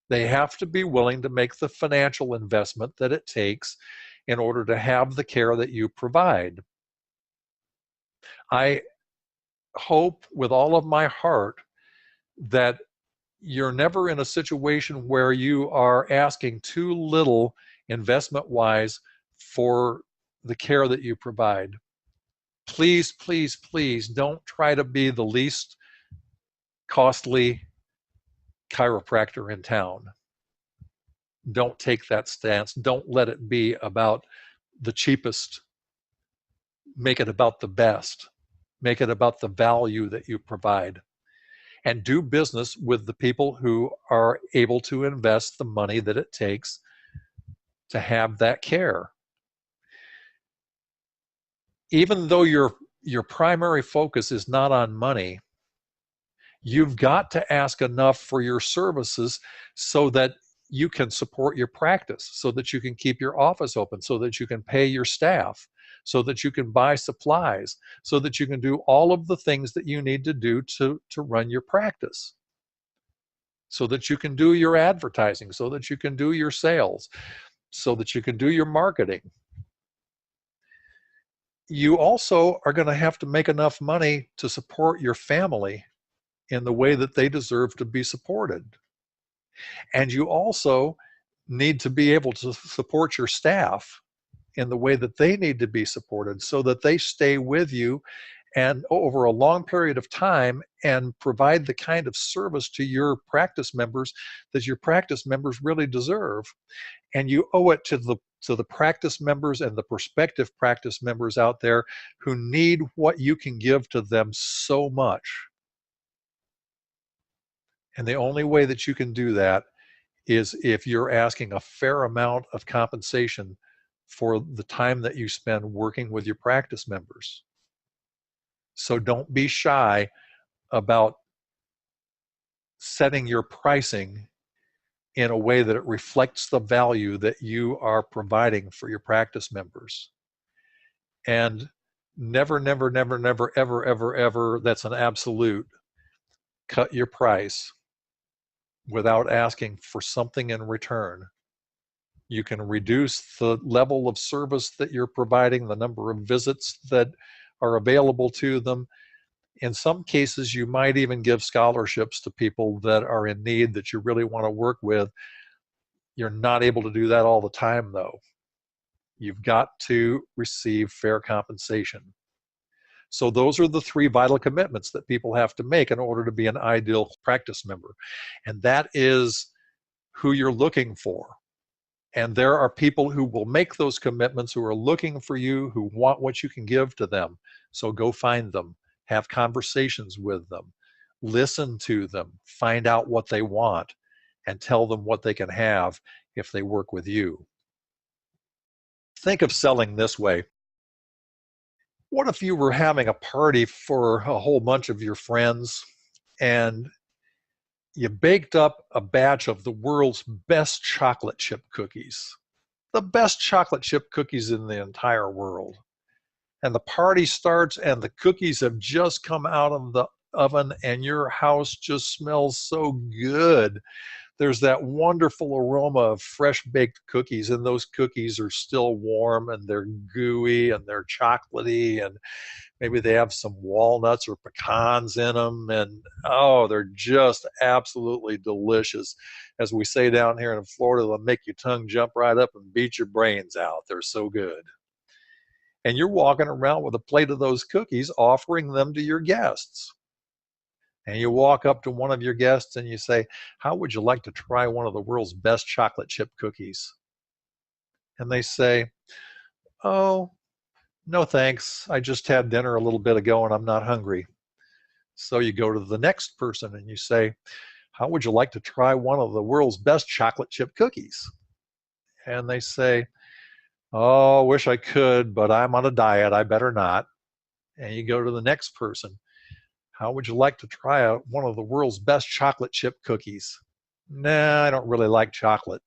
They have to be willing to make the financial investment that it takes in order to have the care that you provide. I hope with all of my heart that you're never in a situation where you are asking too little investment-wise for the care that you provide. Please, please, please don't try to be the least costly chiropractor in town. Don't take that stance. Don't let it be about the cheapest. Make it about the best. Make it about the value that you provide. And do business with the people who are able to invest the money that it takes to have that care. Even though your primary focus is not on money, you've got to ask enough for your services so that you can support your practice, so that you can keep your office open, so that you can pay your staff, so that you can buy supplies, so that you can do all of the things that you need to do to run your practice, so that you can do your advertising, so that you can do your sales, so that you can do your marketing. You also are going to have to make enough money to support your family in the way that they deserve to be supported. And you also need to be able to support your staff in the way that they need to be supported so that they stay with you and over a long period of time and provide the kind of service to your practice members that your practice members really deserve. And you owe it to the practice members and the prospective practice members out there who need what you can give to them so much. And the only way that you can do that is if you're asking a fair amount of compensation for the time that you spend working with your practice members. So don't be shy about setting your pricing in a way that it reflects the value that you are providing for your practice members. And never, never, never, never, ever, ever, ever, that's an absolute, cut your price without asking for something in return. You can reduce the level of service that you're providing, the number of visits that are available to them. In some cases, you might even give scholarships to people that are in need that you really want to work with. You're not able to do that all the time, though. You've got to receive fair compensation. So those are the three vital commitments that people have to make in order to be an ideal practice member. And that is who you're looking for. And there are people who will make those commitments, who are looking for you, who want what you can give to them. So go find them, have conversations with them, listen to them, find out what they want, and tell them what they can have if they work with you. Think of selling this way. What if you were having a party for a whole bunch of your friends and you baked up a batch of the world's best chocolate chip cookies, the best chocolate chip cookies in the entire world. And the party starts and the cookies have just come out of the oven and your house just smells so good. There's that wonderful aroma of fresh baked cookies, and those cookies are still warm and they're gooey and they're chocolatey, and maybe they have some walnuts or pecans in them, and oh, they're just absolutely delicious. As we say down here in Florida, they'll make your tongue jump right up and beat your brains out. They're so good. And you're walking around with a plate of those cookies, offering them to your guests. And you walk up to one of your guests and you say, how would you like to try one of the world's best chocolate chip cookies? And they say, oh, no thanks. I just had dinner a little bit ago and I'm not hungry. So you go to the next person and you say, how would you like to try one of the world's best chocolate chip cookies? And they say, oh, wish I could, but I'm on a diet. I better not. And you go to the next person. How would you like to try one of the world's best chocolate chip cookies? Nah, I don't really like chocolate.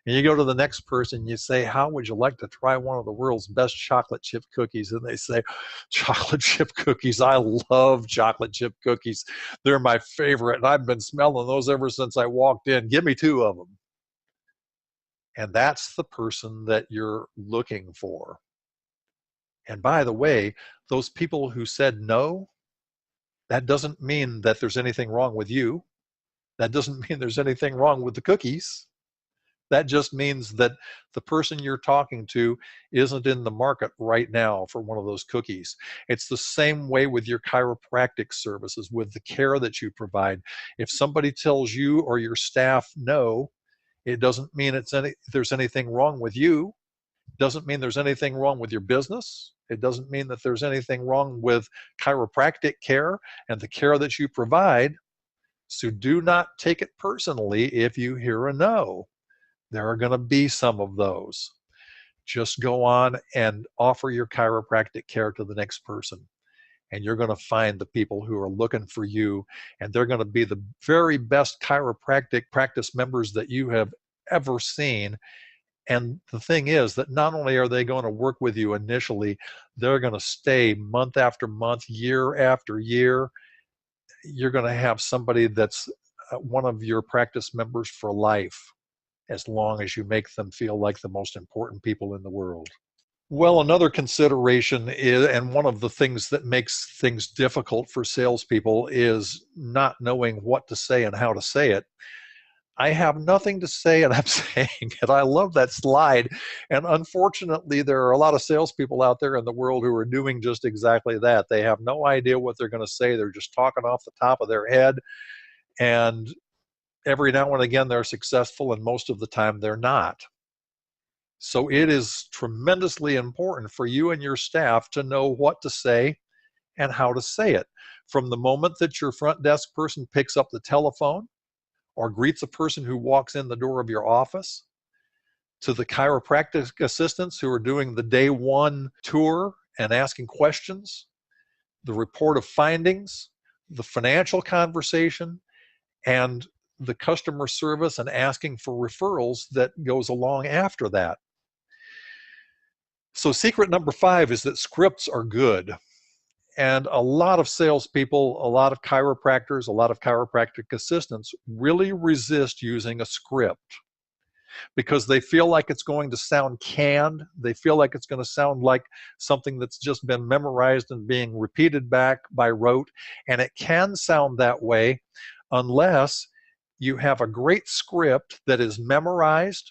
And you go to the next person, you say, how would you like to try one of the world's best chocolate chip cookies? And they say, chocolate chip cookies. I love chocolate chip cookies. They're my favorite. And I've been smelling those ever since I walked in. Give me 2 of them. And that's the person that you're looking for. And by the way, those people who said no, that doesn't mean that there's anything wrong with you. That doesn't mean there's anything wrong with the cookies. That just means that the person you're talking to isn't in the market right now for one of those cookies. It's the same way with your chiropractic services, with the care that you provide. If somebody tells you or your staff no, it doesn't mean there's anything wrong with you. It doesn't mean there's anything wrong with your business. It doesn't mean that there's anything wrong with chiropractic care and the care that you provide. So do not take it personally if you hear a no. There are going to be some of those. Just go on and offer your chiropractic care to the next person. And you're going to find the people who are looking for you, and they're going to be the very best chiropractic practice members that you have ever seen. And the thing is that not only are they going to work with you initially, they're going to stay month after month, year after year. You're going to have somebody that's one of your practice members for life, as long as you make them feel like the most important people in the world. Well, another consideration is, and one of the things that makes things difficult for salespeople, is not knowing what to say and how to say it. I have nothing to say and I'm saying it. I love that slide. And unfortunately, there are a lot of salespeople out there in the world who are doing just exactly that. They have no idea what they're going to say. They're just talking off the top of their head. And every now and again, they're successful, and most of the time, they're not. So it is tremendously important for you and your staff to know what to say and how to say it. From the moment that your front desk person picks up the telephone or greets a person who walks in the door of your office, to the chiropractic assistants who are doing the day one tour and asking questions, the report of findings, the financial conversation, and the customer service and asking for referrals that goes along after that. So secret number 5 is that scripts are good. And a lot of salespeople, a lot of chiropractors, a lot of chiropractic assistants really resist using a script because they feel like it's going to sound canned. They feel like it's going to sound like something that's just been memorized and being repeated back by rote. And it can sound that way unless you have a great script that is memorized,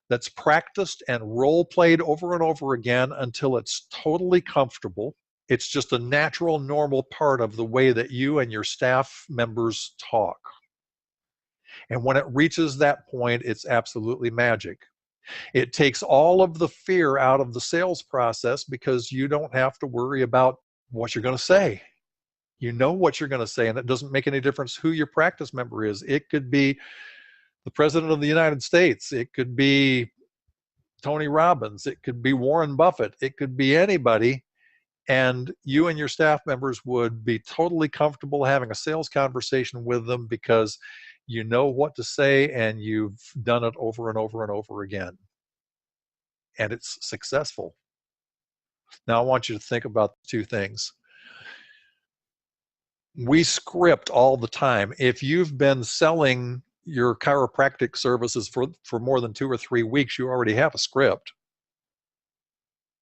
that's practiced and role played over and over again until it's totally comfortable. It's just a natural, normal part of the way that you and your staff members talk. And when it reaches that point, it's absolutely magic. It takes all of the fear out of the sales process because you don't have to worry about what you're going to say. You know what you're going to say, and it doesn't make any difference who your practice member is. It could be the President of the United States. It could be Tony Robbins. It could be Warren Buffett. It could be anybody. And you and your staff members would be totally comfortable having a sales conversation with them because you know what to say and you've done it over and over and over again. And it's successful. Now I want you to think about 2 things. We script all the time. If you've been selling your chiropractic services for more than 2 or 3 weeks, you already have a script.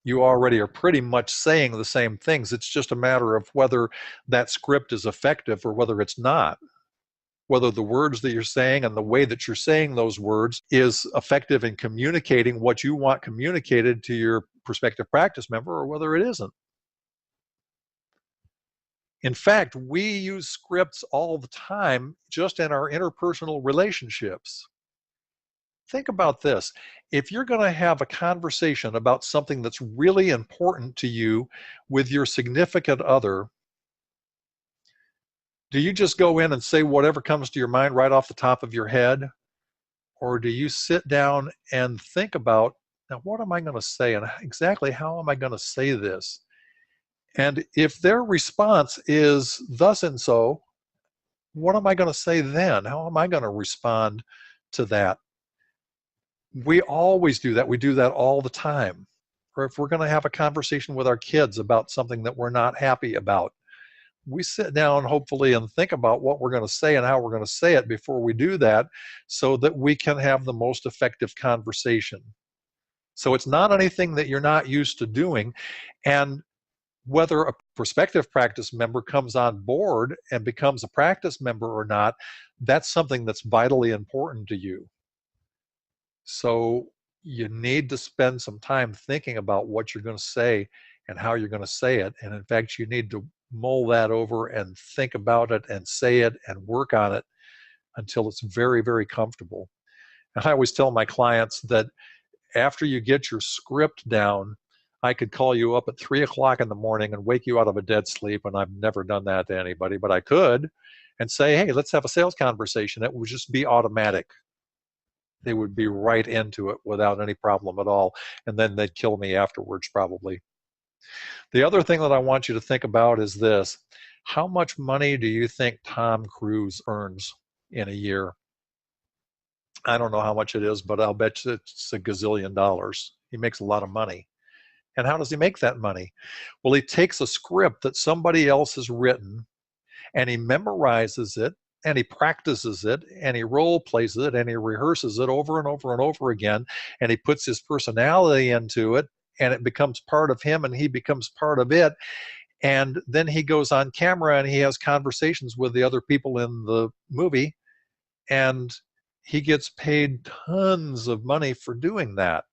You already are pretty much saying the same things. It's just a matter of whether that script is effective or whether it's not. Whether the words that you're saying and the way that you're saying those words is effective in communicating what you want communicated to your prospective practice member or whether it isn't. In fact, we use scripts all the time just in our interpersonal relationships. Think about this. If you're going to have a conversation about something that's really important to you with your significant other, do you just go in and say whatever comes to your mind right off the top of your head? Or do you sit down and think about, now what am I going to say and exactly how am I going to say this? And if their response is thus and so, what am I going to say then? How am I going to respond to that? We always do that. We do that all the time. Or if we're going to have a conversation with our kids about something that we're not happy about, we sit down hopefully and think about what we're going to say and how we're going to say it before we do that so that we can have the most effective conversation. So it's not anything that you're not used to doing. And whether a prospective practice member comes on board and becomes a practice member or not, that's something that's vitally important to you. So you need to spend some time thinking about what you're going to say and how you're going to say it. And in fact, you need to mull that over and think about it and say it and work on it until it's very, very comfortable. And I always tell my clients that after you get your script down, I could call you up at 3 o'clock in the morning and wake you out of a dead sleep. And I've never done that to anybody, but I could, and say, hey, let's have a sales conversation. It would just be automatic. They would be right into it without any problem at all. And then they'd kill me afterwards, probably. The other thing that I want you to think about is this. How much money do you think Tom Cruise earns in a year? I don't know how much it is, but I'll bet you it's a gazillion dollars. He makes a lot of money. And how does he make that money? Well, he takes a script that somebody else has written and he memorizes it and he practices it and he role plays it and he rehearses it over and over and over again, and he puts his personality into it, and it becomes part of him and he becomes part of it. And then he goes on camera and he has conversations with the other people in the movie, and he gets paid tons of money for doing that.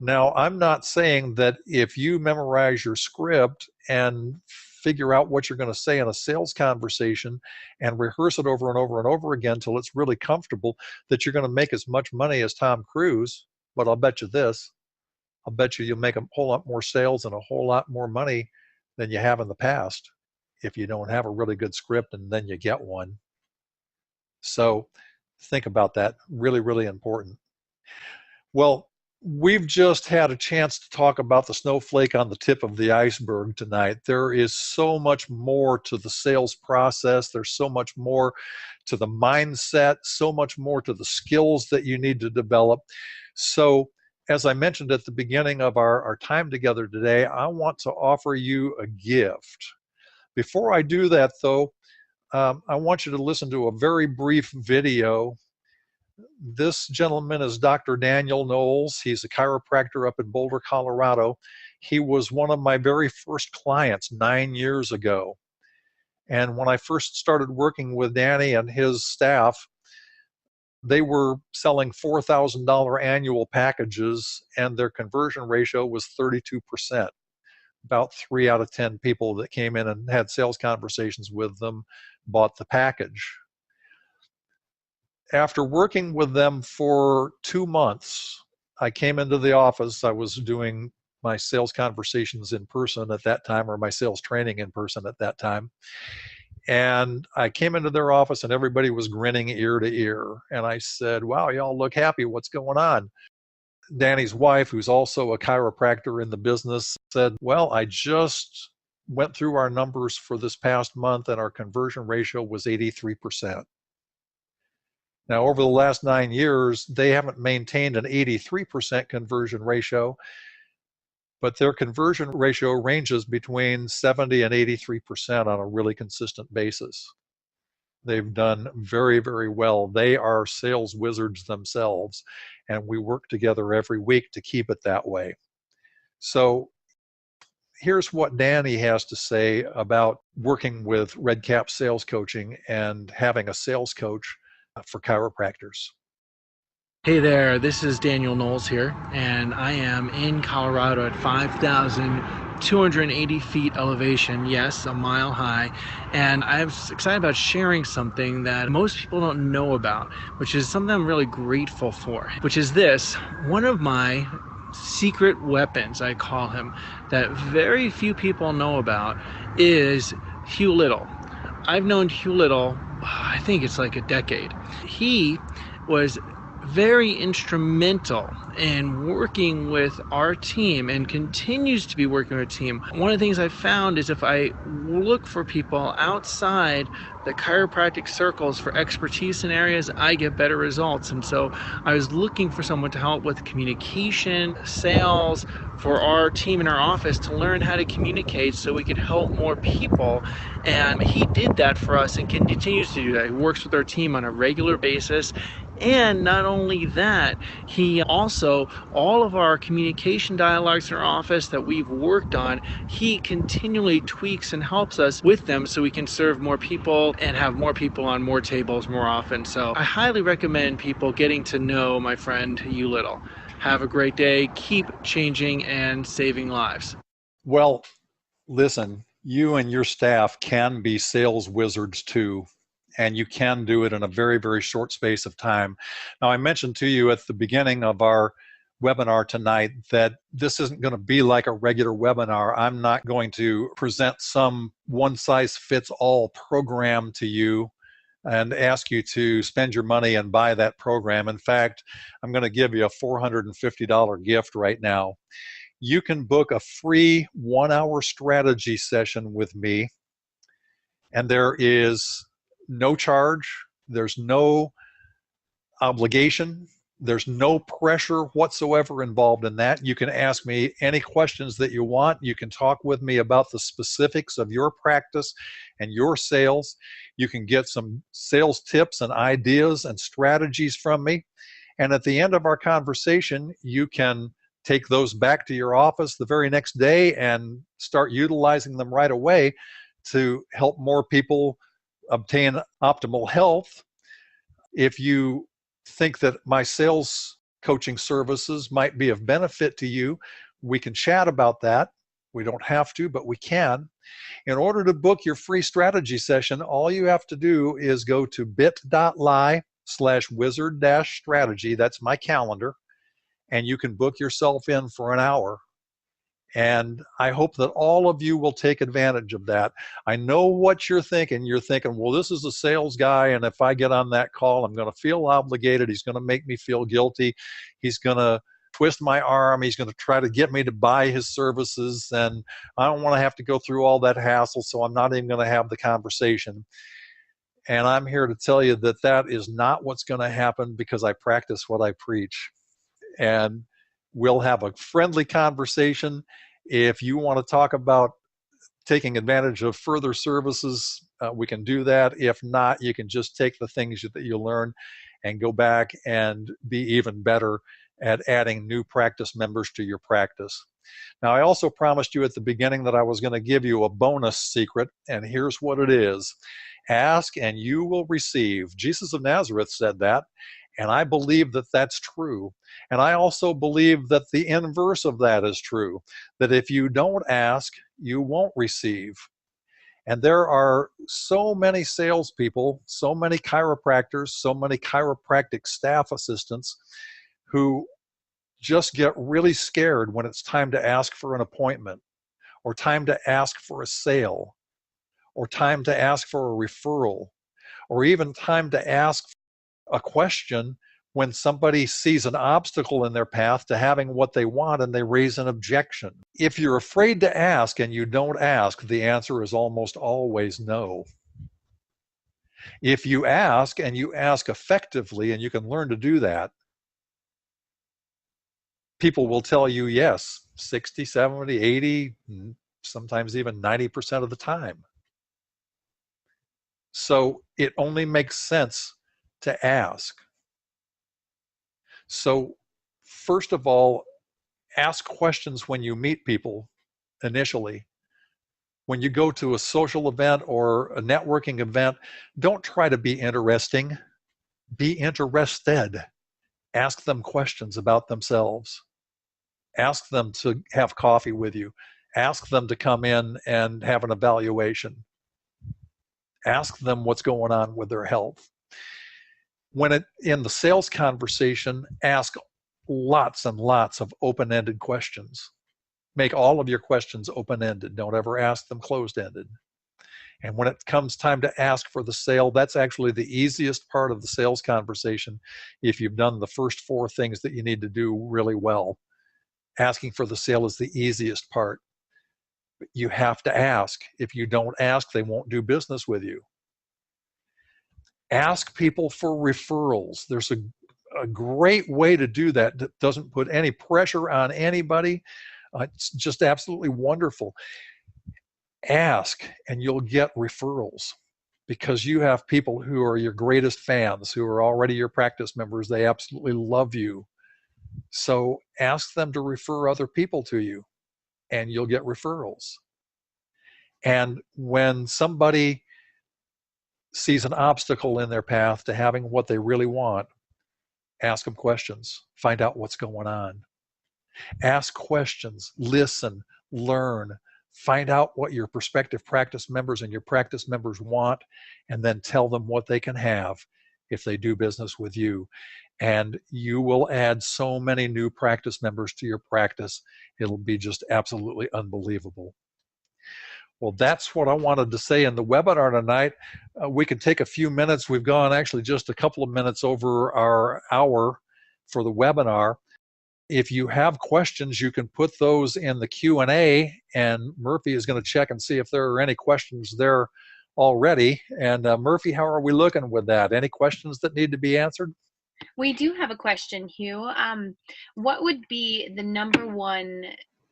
Now, I'm not saying that if you memorize your script and figure out what you're going to say in a sales conversation and rehearse it over and over and over again till it's really comfortable, that you're going to make as much money as Tom Cruise. But I'll bet you this, I'll bet you'll make a whole lot more sales and a whole lot more money than you have in the past if you don't have a really good script and then you get one. So think about that. Really, really important. Well, we've just had a chance to talk about the snowflake on the tip of the iceberg tonight. There is so much more to the sales process. There's so much more to the mindset, so much more to the skills that you need to develop. So, as I mentioned at the beginning of our time together today, I want to offer you a gift. Before I do that, though, I want you to listen to a very brief video. This gentleman is Dr. Daniel Knowles. He's a chiropractor up in Boulder, Colorado. He was one of my very first clients 9 years ago. And when I first started working with Danny and his staff, they were selling $4,000 annual packages, and their conversion ratio was 32%. About 3 out of 10 people that came in and had sales conversations with them bought the package. After working with them for 2 months, I came into the office. I was doing my sales conversations in person at that time, or my sales training in person at that time. And I came into their office and everybody was grinning ear to ear. And I said, wow, y'all look happy. What's going on? Danny's wife, who's also a chiropractor in the business, said, well, I just went through our numbers for this past month and our conversion ratio was 83%. Now, over the last 9 years, they haven't maintained an 83% conversion ratio, but their conversion ratio ranges between 70 and 83% on a really consistent basis. They've done very, very well. They are sales wizards themselves, and we work together every week to keep it that way. So here's what Danny has to say about working with Red Cap Sales Coaching and having a sales coach for chiropractors.
Hey there, this is Daniel Knowles here, and I am in Colorado at 5,280 feet elevation, yes, a mile high, and I'm excited about sharing something that most people don't know about, which is something I'm really grateful for, which is this. One of my secret weapons, I call him, that very few people know about is Hugh Little. I've known Hugh Little, I think it's like a decade. He was very instrumental in working with our team and continues to be working with our team. One of the things I found is if I look for people outside the chiropractic circles for expertise in areas, I get better results. And so I was looking for someone to help with communication, sales, for our team in our office to learn how to communicate so we could help more people. And he did that for us and continues to do that. He works with our team on a regular basis. And not only that, he also, all of our communication dialogues in our office that we've worked on, he continually tweaks and helps us with them so we can serve more people and have more people on more tables more often. So I highly recommend people getting to know my friend You Little. Have a great day. Keep changing and saving lives.
Well, listen, you and your staff can be sales wizards too, and you can do it in a very, very short space of time. Now, I mentioned to you at the beginning of our webinar tonight that this isn't going to be like a regular webinar. I'm not going to present some one-size-fits-all program to you and ask you to spend your money and buy that program. In fact, I'm going to give you a $450 gift right now. You can book a free 1-hour strategy session with me, and there is no charge, there's no obligation, there's no pressure whatsoever involved in that. You can ask me any questions that you want. You can talk with me about the specifics of your practice and your sales. You can get some sales tips and ideas and strategies from me. And at the end of our conversation, you can take those back to your office the very next day and start utilizing them right away to help more people obtain optimal health. If you think that my sales coaching services might be of benefit to you, we can chat about that. We don't have to, but we can. In order to book your free strategy session, all you have to do is go to bit.ly/wizard-strategy. That's my calendar. And you can book yourself in for an hour. And I hope that all of you will take advantage of that. I know what you're thinking. You're thinking, well, this is a sales guy, and if I get on that call, I'm going to feel obligated. He's going to make me feel guilty. He's going to twist my arm. He's going to try to get me to buy his services, and I don't want to have to go through all that hassle, so I'm not even going to have the conversation. And I'm here to tell you that that is not what's going to happen, because I practice what I preach. And we'll have a friendly conversation. If you want to talk about taking advantage of further services, we can do that. If not, you can just take the things that you learn and go back and be even better at adding new practice members to your practice. Now, I also promised you at the beginning that I was going to give you a bonus secret, and here's what it is. Ask and you will receive. Jesus of Nazareth said that, and I believe that that's true. And I also believe that the inverse of that is true, that if you don't ask, you won't receive. And there are so many salespeople, so many chiropractors, so many chiropractic staff assistants who just get really scared when it's time to ask for an appointment, or time to ask for a sale, or time to ask for a referral, or even time to ask a question when somebody sees an obstacle in their path to having what they want and they raise an objection. If you're afraid to ask and you don't ask, the answer is almost always no. If you ask and you ask effectively, and you can learn to do that, people will tell you yes, 60, 70, 80, sometimes even 90% of the time. So it only makes sense to ask. So first of all, ask questions when you meet people initially. When you go to a social event or a networking event, don't try to be interesting. Be interested. Ask them questions about themselves. Ask them to have coffee with you. Ask them to come in and have an evaluation. Ask them what's going on with their health. When in the sales conversation, ask lots and lots of open-ended questions. Make all of your questions open-ended. Don't ever ask them closed-ended. And when it comes time to ask for the sale, that's actually the easiest part of the sales conversation if you've done the first 4 things that you need to do really well. Asking for the sale is the easiest part. But you have to ask. If you don't ask, they won't do business with you. Ask people for referrals. There's a great way to do that that doesn't put any pressure on anybody. It's just absolutely wonderful. Ask and you'll get referrals, because you have people who are your greatest fans, who are already your practice members. They absolutely love you. So ask them to refer other people to you, and you'll get referrals. And when somebody sees an obstacle in their path to having what they really want, ask them questions, find out what's going on. Ask questions, listen, learn, find out what your prospective practice members and your practice members want, and then tell them what they can have if they do business with you. And you will add so many new practice members to your practice. It'll be just absolutely unbelievable. Well, that's what I wanted to say in the webinar tonight. We can take a few minutes. We've gone actually just a couple of minutes over our hour for the webinar. If you have questions, you can put those in the Q&A, and Murphy is going to check and see if there are any questions there already. And Murphy, how are we looking with that? Any questions that need to be answered?
We do have a question, Hugh. What would be the number one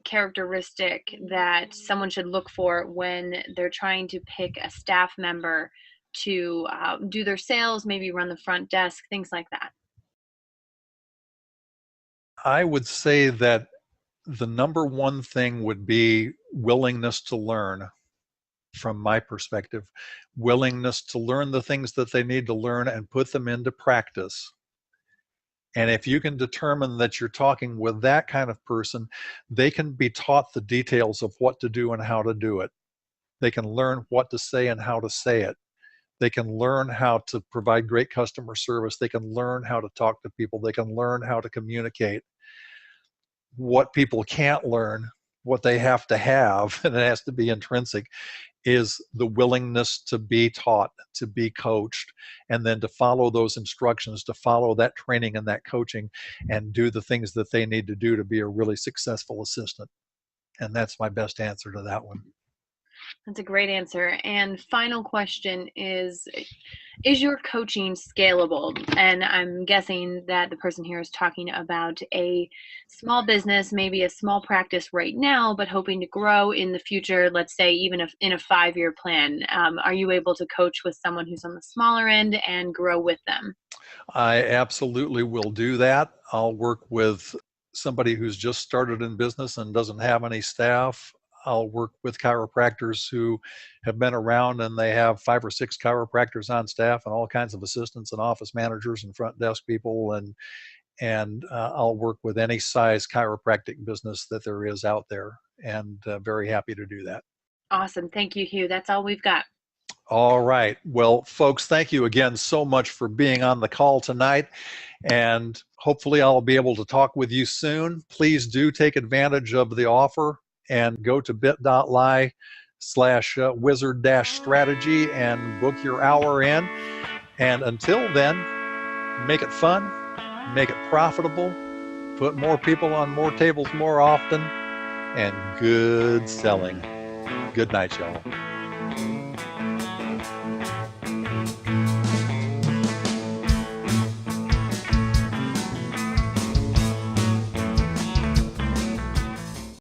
characteristic that someone should look for when they're trying to pick a staff member to do their sales, maybe run the front desk, things like that?
I would say that the number one thing would be willingness to learn. From my perspective, willingness to learn the things that they need to learn and put them into practice. And if you can determine that you're talking with that kind of person, they can be taught the details of what to do and how to do it. They can learn what to say and how to say it. They can learn how to provide great customer service. They can learn how to talk to people. They can learn how to communicate. What people can't learn, what they have to have, and it has to be intrinsic, is the willingness to be taught, to be coached, and then to follow those instructions, to follow that training and that coaching, and do the things that they need to do to be a really successful assistant. And that's my best answer to that one.
That's a great answer. And final question is your coaching scalable? And I'm guessing that the person here is talking about a small business, maybe a small practice right now, but hoping to grow in the future, let's say even if in a 5-year plan. Are you able to coach with someone who's on the smaller end and grow with them?
I absolutely will do that. I'll work with somebody who's just started in business and doesn't have any staff. I'll work with chiropractors who have been around, and they have 5 or 6 chiropractors on staff and all kinds of assistants and office managers and front desk people. And I'll work with any size chiropractic business that there is out there, and very happy to do that.
Awesome. Thank you, Hugh. That's all we've got.
All right. Well, folks, thank you again so much for being on the call tonight. And hopefully I'll be able to talk with you soon. Please do take advantage of the offer and go to bit.ly/wizard-strategy and book your hour in. And until then, make it fun, make it profitable, put more people on more tables more often, and good selling. Good night, y'all.